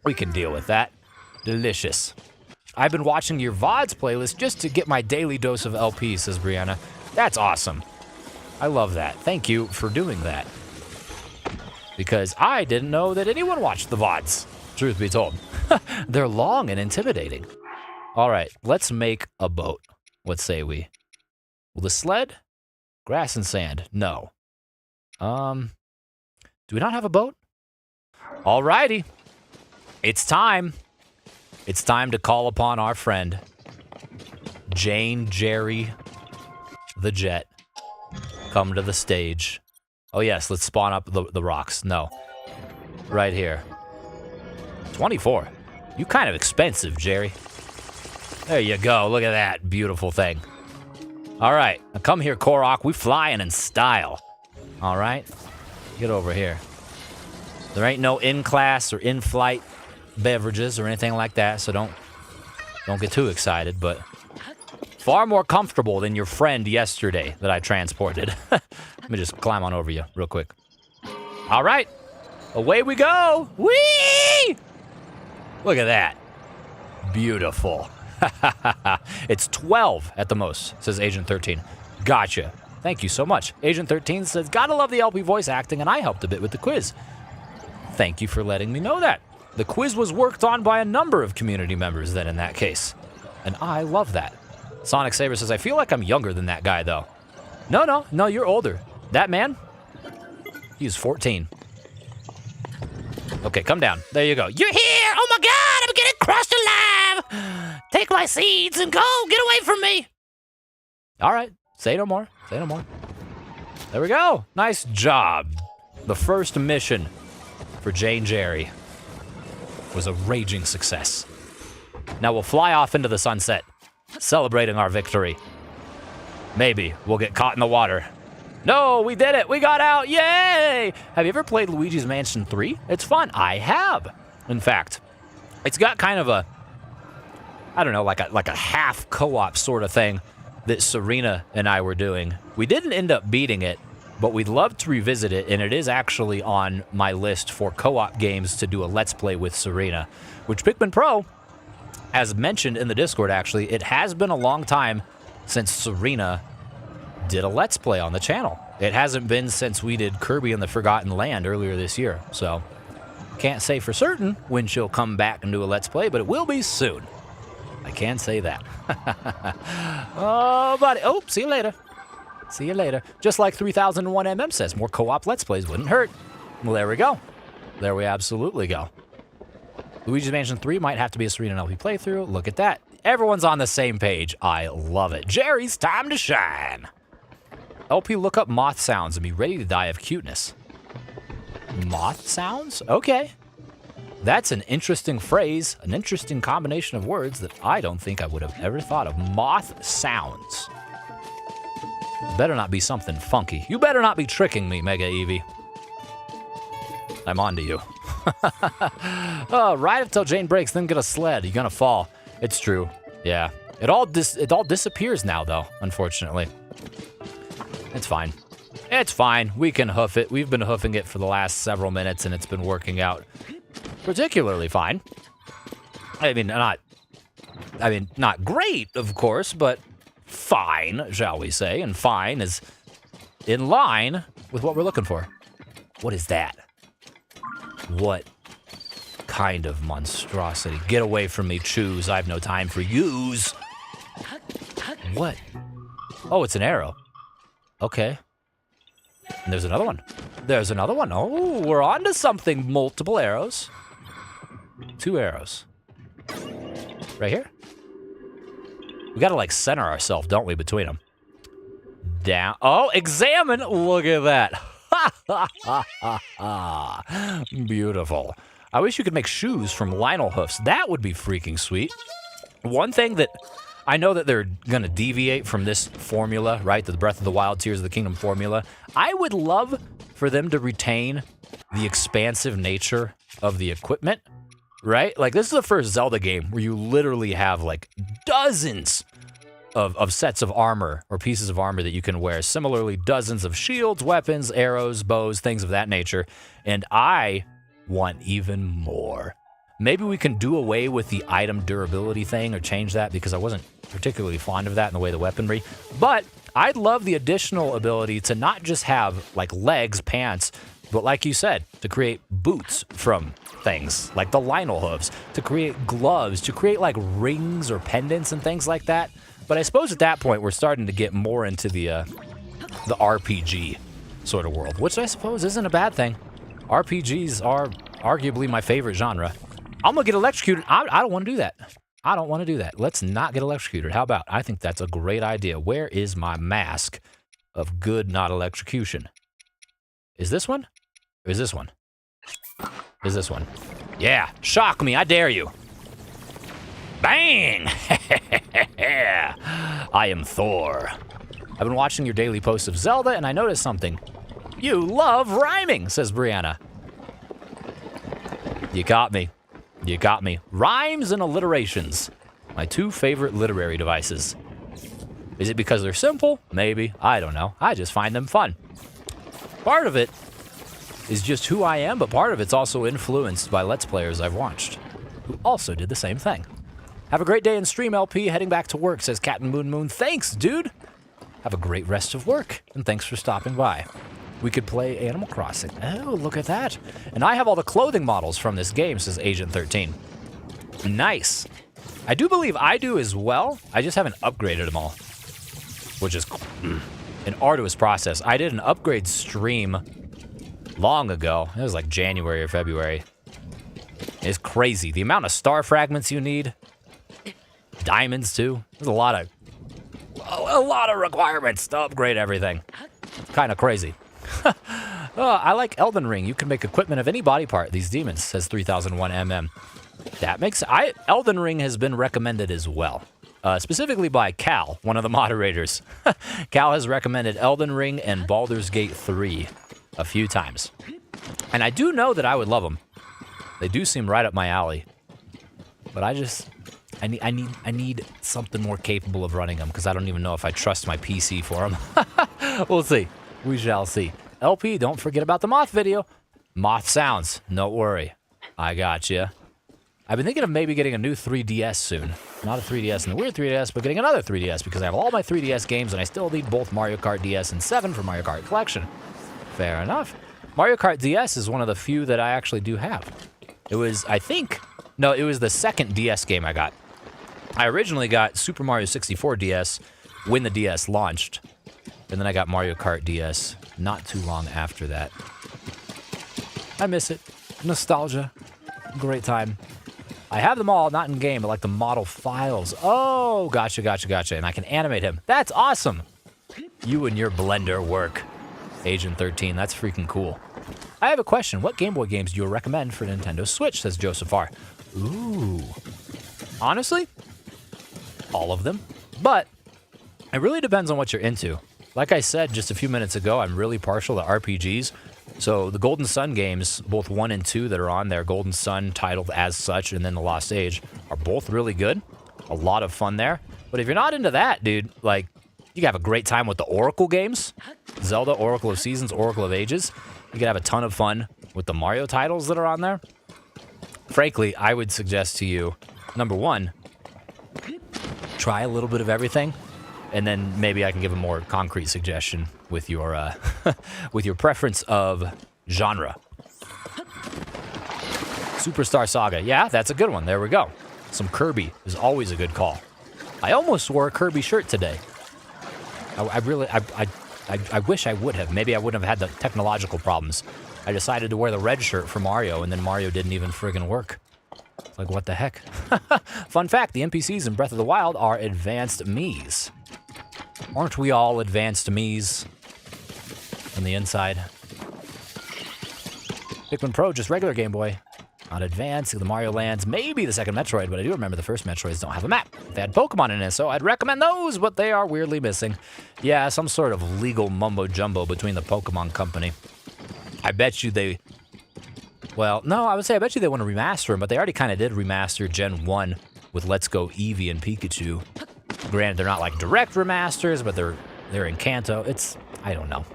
Speaker 1: We can deal with that. Delicious. I've been watching your VODs playlist just to get my daily dose of LP, says Brianna. That's awesome. I love that. Thank you for doing that. Because I didn't know that anyone watched the VODs, truth be told. They're long and intimidating. All right, let's make a boat. What say we? Will the sled Grass and sand. No. Do we not have a boat? Alrighty. It's time. It's time to call upon our friend, Jane Jerry the Jet. Come to the stage. Oh, yes, let's spawn up the rocks. No. Right here. 24. You kind of expensive, Jerry. There you go. Look at that beautiful thing. All right. Now come here, Korok. We flying in style. All right. Get over here. There ain't no in-class or in-flight beverages or anything like that, so don't get too excited, but far more comfortable than your friend yesterday that I transported. Let me just climb on over you real quick. All right. Away we go. Whee! Look at that. Beautiful. It's 12 at the most, says Agent 13. Gotcha. Thank you so much. Agent 13 says, gotta love the LP voice acting, and I helped a bit with the quiz. Thank you for letting me know that. The quiz was worked on by a number of community members then in that case. And I love that. Sonic Saber says, I feel like I'm younger than that guy, though. No, you're older. That man, he's 14. Okay, come down. There you go. You're here! Oh my god, I'm getting crushed alive! Take my seeds and go! Get away from me! All right, say no more. Say no more. There we go. Nice job. The first mission for Jane Jerry was a raging success. Now we'll fly off into the sunset, celebrating our victory. Maybe we'll get caught in the water. No, we did it. We got out. Yay! Have you ever played Luigi's Mansion 3? It's fun. I have. In fact, it's got kind of a, I don't know, like a half co-op sort of thing that Serena and I were doing. We didn't end up beating it, but we'd love to revisit it, and it is actually on my list for co-op games to do a Let's Play with Serena, which Pikmin Pro, as mentioned in the Discord actually, it has been a long time since Serena did a Let's Play on the channel. It hasn't been since we did Kirby and the Forgotten Land earlier this year, so can't say for certain when she'll come back and do a Let's Play, but it will be soon. I can say that. Oh, buddy. Oh, see you later. See you later. Just like 3001mm says, more co-op Let's Plays wouldn't hurt. Well, there we go. There we absolutely go. Luigi's Mansion 3 might have to be a Serena and LP playthrough. Look at that. Everyone's on the same page. I love it. Jerry's time to shine. LP, look up moth sounds and be ready to die of cuteness. Moth sounds? Okay. That's an interesting phrase, an interesting combination of words that I don't think I would have ever thought of. Moth sounds. Better not be something funky. You better not be tricking me, Mega Eevee. I'm on to you. Oh, ride until Jane breaks, then get a sled. You're gonna fall. It's true. Yeah. It all disappears now, though, unfortunately. It's fine. It's fine. We can hoof it. We've been hoofing it for the last several minutes, and it's been working out particularly fine. I mean, not great, of course, but fine, shall we say. And fine is in line with what we're looking for. What is that? What kind of monstrosity? Get away from me, Choose. I have no time for yous. What? Oh, it's an arrow. Okay. And there's another one. There's another one. Oh, we're on to something. Multiple arrows. 2 arrows. Right here? We gotta, like, center ourselves, don't we, between them? Down. Oh, examine! Look at that. Beautiful. I wish you could make shoes from Lionel hoofs. That would be freaking sweet. One thing that I know that they're gonna deviate from this formula, right? The Breath of the Wild, Tears of the Kingdom formula. I would love for them to retain the expansive nature of the equipment, right? Like, this is the first Zelda game where you literally have, like, dozens of sets of armor or pieces of armor that you can wear. Similarly, dozens of shields, weapons, arrows, bows, things of that nature. And I want even more. Maybe we can do away with the item durability thing or change that, because I wasn't particularly fond of that in the way of the weaponry. But I'd love the additional ability to not just have, like, legs, pants, but like you said, to create boots from things like the Lionel hooves, to create gloves, to create, like, rings or pendants and things like that. But I suppose at that point, we're starting to get more into the the RPG sort of world, which I suppose isn't a bad thing. RPGs are arguably my favorite genre. I'm gonna get electrocuted. I don't want to do that. I don't want to do that. Let's not get electrocuted. How about? I think that's a great idea. Where is my mask of good not electrocution? Is this one? Or is this one? Is this one? Yeah, shock me, I dare you. Bang! I am Thor. I've been watching your daily posts of Zelda, and I noticed something. You love rhyming, says Brianna. You got me. You got me. Rhymes and alliterations. My two favorite literary devices. Is it because they're simple? Maybe. I don't know. I just find them fun. Part of it is just who I am, but part of it's also influenced by Let's Players I've watched, who also did the same thing. Have a great day in stream, LP. Heading back to work, says Captain Moon Moon. Thanks, dude. Have a great rest of work, and thanks for stopping by. We could play Animal Crossing. Oh, look at that. And I have all the clothing models from this game, says Agent 13. Nice. I do believe I do as well. I just haven't upgraded them all, which is an arduous process. I did an upgrade stream long ago. It was like January or February. It's crazy. The amount of star fragments you need. Diamonds, too. There's a lot of requirements to upgrade everything. Kind of crazy. I like Elden Ring. You can make equipment of any body part. These demons, says 3001mm. That makes... Elden Ring has been recommended as well. Specifically by Cal, one of the moderators. Cal has recommended Elden Ring and Baldur's Gate 3 a few times. And I do know that I would love them. They do seem right up my alley. But I need something more capable of running them, because I don't even know if I trust my PC for them. We'll see. We shall see. LP, don't forget about the moth video. Moth sounds. Don't worry. I got you. I've been thinking of maybe getting a new 3DS soon. Not a 3DS and the weird 3DS, but getting another 3DS, because I have all my 3DS games and I still need both Mario Kart DS and 7 for Mario Kart Collection. Fair enough. Mario Kart DS is one of the few that I actually do have. It was, it was the second DS game I got. I originally got Super Mario 64 DS when the DS launched, and then I got Mario Kart DS not too long after that. I miss it. Nostalgia. Great time. I have them all, not in game, but like the model files. Oh, gotcha. And I can animate him. That's awesome. You and your Blender work. Agent 13, that's freaking cool. I have a question. What Game Boy games do you recommend for Nintendo Switch, says Joseph R. Ooh. Honestly, all of them. But it really depends on what you're into. Like I said just a few minutes ago, I'm really partial to RPGs. So the Golden Sun games, both 1 and 2 that are on there, Golden Sun titled as such, and then The Lost Age, are both really good. A lot of fun there. But if you're not into that, dude, like, you can have a great time with the Oracle games. Zelda, Oracle of Seasons, Oracle of Ages. You can have a ton of fun with the Mario titles that are on there. Frankly, I would suggest to you, number one, try a little bit of everything. And then maybe I can give a more concrete suggestion with your with your preference of genre. Superstar Saga. Yeah, that's a good one. There we go. Some Kirby is always a good call. I almost wore a Kirby shirt today. I wish I would have. Maybe I wouldn't have had the technological problems. I decided to wear the red shirt for Mario, and then Mario didn't even friggin' work. It's like, what the heck? Fun fact, the NPCs in Breath of the Wild are advanced Miis. Aren't we all advanced Miis on the inside? Pikmin Pro, just regular Game Boy. Not advanced, the Mario Lands, maybe the second Metroid, but I do remember the first Metroids don't have a map. They had Pokemon in it, so I'd recommend those, but they are weirdly missing. Yeah, some sort of legal mumbo-jumbo between the Pokemon Company. I bet you they... Well, no, I would say I bet you they want to remaster them, but they already kind of did remaster Gen 1 with Let's Go Eevee and Pikachu. Granted, they're not like direct remasters, but they're in Kanto. It's... I don't know.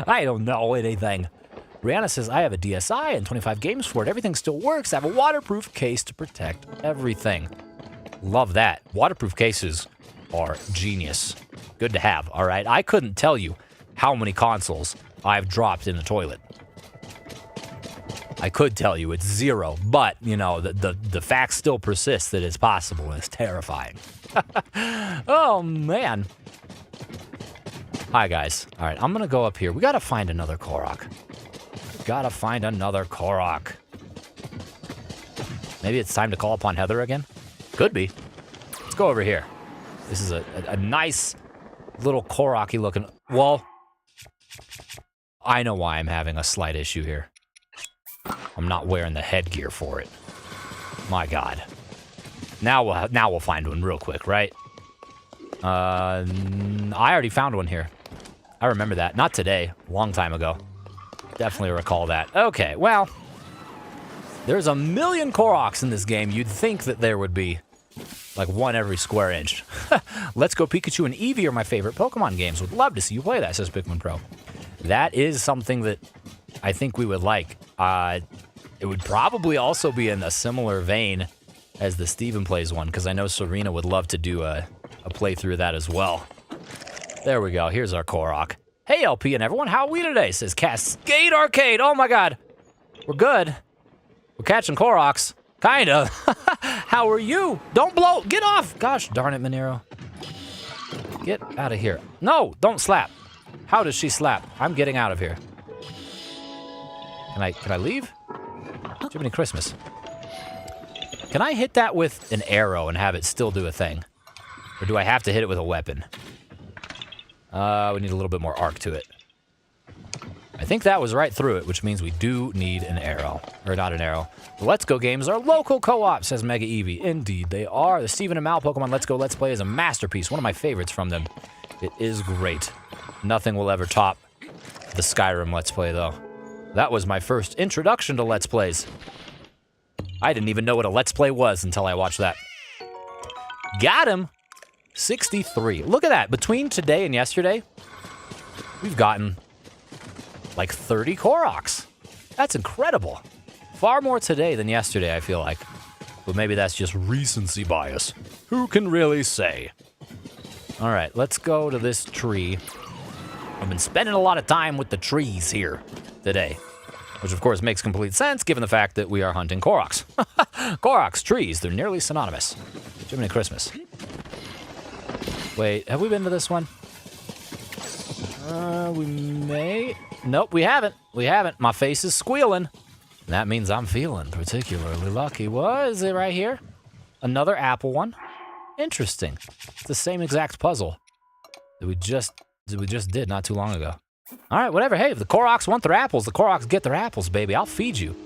Speaker 1: I don't know anything. Rihanna says, I have a DSi and 25 games for it. Everything still works. I have a waterproof case to protect everything. Love that. Waterproof cases are genius. Good to have, all right? I couldn't tell you how many consoles I've dropped in the toilet. I could tell you it's 0, but, you know, the fact still persists that it's possible, and it's terrifying. Oh, man. Hi, guys. All right, I'm going to go up here. We got to find another Korok. Gotta find another Korok. Maybe it's time to call upon Heather again? Could be. Let's go over here. This is a nice little Korok-y looking... Well, I know why I'm having a slight issue here. I'm not wearing the headgear for it. My God. Now we'll find one real quick, right? I already found one here. I remember that. Not today. A long time ago. Definitely recall that. Okay, well. There's a million Koroks in this game. You'd think that there would be like one every square inch. Let's Go Pikachu and Eevee are my favorite Pokemon games. Would love to see you play that, says Pikmin Pro. That is something that I think we would like. It would probably also be in a similar vein as the Steven Plays one, because I know Serena would love to do a playthrough of that as well. There we go. Here's our Korok. Hey, LP and everyone. How are we today? Says Cascade Arcade. Oh, my God. We're good. We're catching Koroks. Kind of. How are you? Don't blow. Get off. Gosh darn it, Monero. Get out of here. No, don't slap. How does she slap? I'm getting out of here. Can I leave? Jiminy Christmas. Can I hit that with an arrow and have it still do a thing? Or do I have to hit it with a weapon? We need a little bit more arc to it. I think that was right through it, which means we do need an arrow. Or not an arrow. The Let's Go games are local co-op, says Mega Eevee. Indeed, they are. The Stephen and Mal Pokemon Let's Go Let's Play is a masterpiece. One of my favorites from them. It is great. Nothing will ever top the Skyrim Let's Play, though. That was my first introduction to Let's Plays. I didn't even know what a Let's Play was until I watched that. Got him! 63. Look at that. Between today and yesterday, we've gotten like 30 Koroks. That's incredible. Far more today than yesterday, I feel like. But maybe that's just recency bias. Who can really say? All right, let's go to this tree. I've been spending a lot of time with the trees here today, which of course makes complete sense given the fact that we are hunting Koroks. Koroks, trees, they're nearly synonymous. Jiminy Christmas. Wait, have we been to this one? We may... Nope, we haven't. We haven't. My face is squealing. That means I'm feeling particularly lucky. What is it right here? Another apple one. Interesting. It's the same exact puzzle that we just did not too long ago. All right, whatever. Hey, if the Koroks want their apples, the Koroks get their apples, baby. I'll feed you.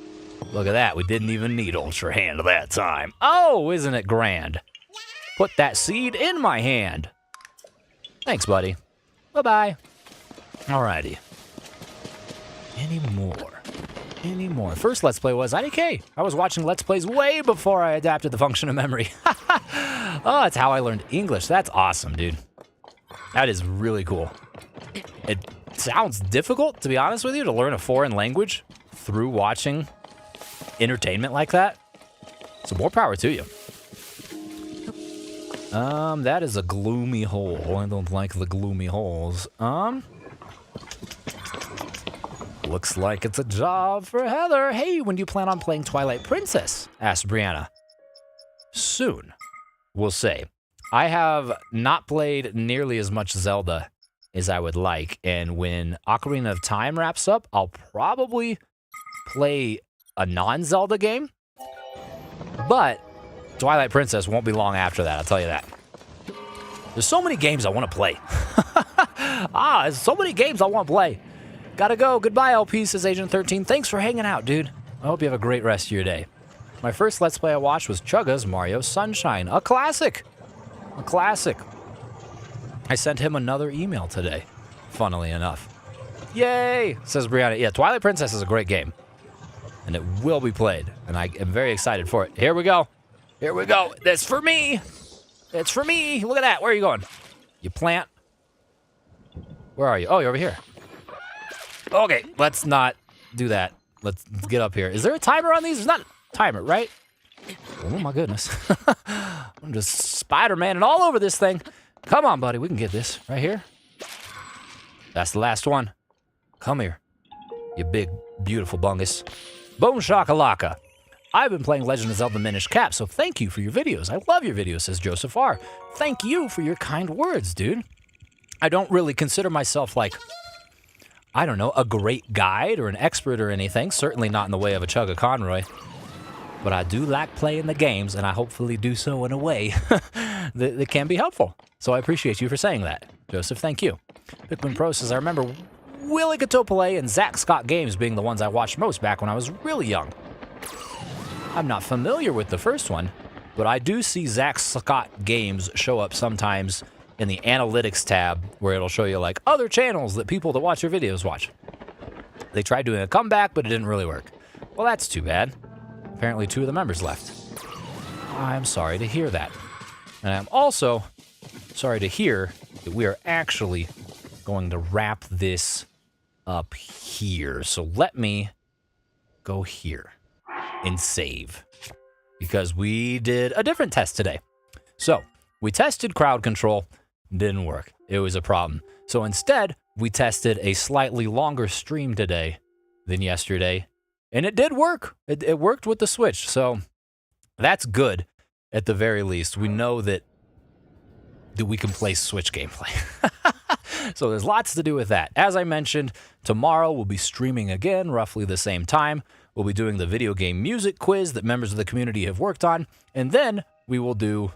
Speaker 1: Look at that. We didn't even need Ultra Hand that time. Oh, isn't it grand? Put that seed in my hand. Thanks, buddy. Bye-bye. Alrighty. Any more? First Let's Play was IDK. I was watching Let's Plays way before I adapted the function of memory. Oh, that's how I learned English. That's awesome, dude. That is really cool. It sounds difficult, to be honest with you, to learn a foreign language through watching entertainment like that. So more power to you. That is a gloomy hole. I don't like the gloomy holes. Looks like it's a job for Heather. Hey, when do you plan on playing Twilight Princess? Asked Brianna. Soon, we'll say. I have not played nearly as much Zelda as I would like, and when Ocarina of Time wraps up, I'll probably play a non-Zelda game, but Twilight Princess won't be long after that, I'll tell you that. There's so many games I want to play. There's so many games I want to play. Gotta go. Goodbye, LP, says Agent 13. Thanks for hanging out, dude. I hope you have a great rest of your day. My first Let's Play I watched was Chugga's Mario Sunshine. A classic. A classic. I sent him another email today, funnily enough. Yay, says Brianna. Yeah, Twilight Princess is a great game, and it will be played, and I am very excited for it. Here we go. Here we go. It's for me. It's for me. Look at that. Where are you going? You plant. Where are you? Oh, you're over here. Okay, let's not do that. Let's get up here. Is there a timer on these? There's not a timer, right? Oh, my goodness. I'm just Spider-Man and all over this thing. Come on, buddy. We can get this right here. That's the last one. Come here, you big, beautiful bungus. Bone shakalaka. I've been playing Legend of Zelda Minish Cap, so thank you for your videos. I love your videos, says Joseph R. Thank you for your kind words, dude. I don't really consider myself like, I don't know, a great guide or an expert or anything. Certainly not in the way of a Chugga Conroy. But I do like playing the games, and I hopefully do so in a way that can be helpful. So I appreciate you for saying that. Joseph, thank you. Pikmin Pro says, I remember Willie Gatopole and Zach Scott games being the ones I watched most back when I was really young. I'm not familiar with the first one, but I do see Zach Scott games show up sometimes in the analytics tab where it'll show you like other channels that people that watch your videos watch. They tried doing a comeback, but it didn't really work. Well, that's too bad. Apparently 2 of the members left. I'm sorry to hear that. And I'm also sorry to hear that we are actually going to wrap this up here. So let me go here and save, because we did a different test today. So we tested crowd control, didn't work. It was a problem. So instead, we tested a slightly longer stream today than yesterday, and it did work. It worked with the Switch, so that's good at the very least. We know that we can play Switch gameplay. So there's lots to do with that. As I mentioned, tomorrow we'll be streaming again, roughly the same time. We'll be doing the video game music quiz that members of the community have worked on, and then we will do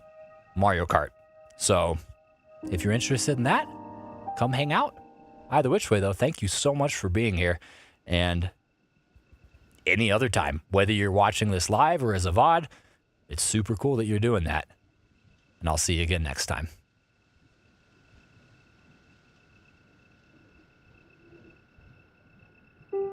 Speaker 1: Mario Kart. So if you're interested in that, come hang out. Either which way, though, thank you so much for being here. And any other time, whether you're watching this live or as a VOD, it's super cool that you're doing that. And I'll see you again next time.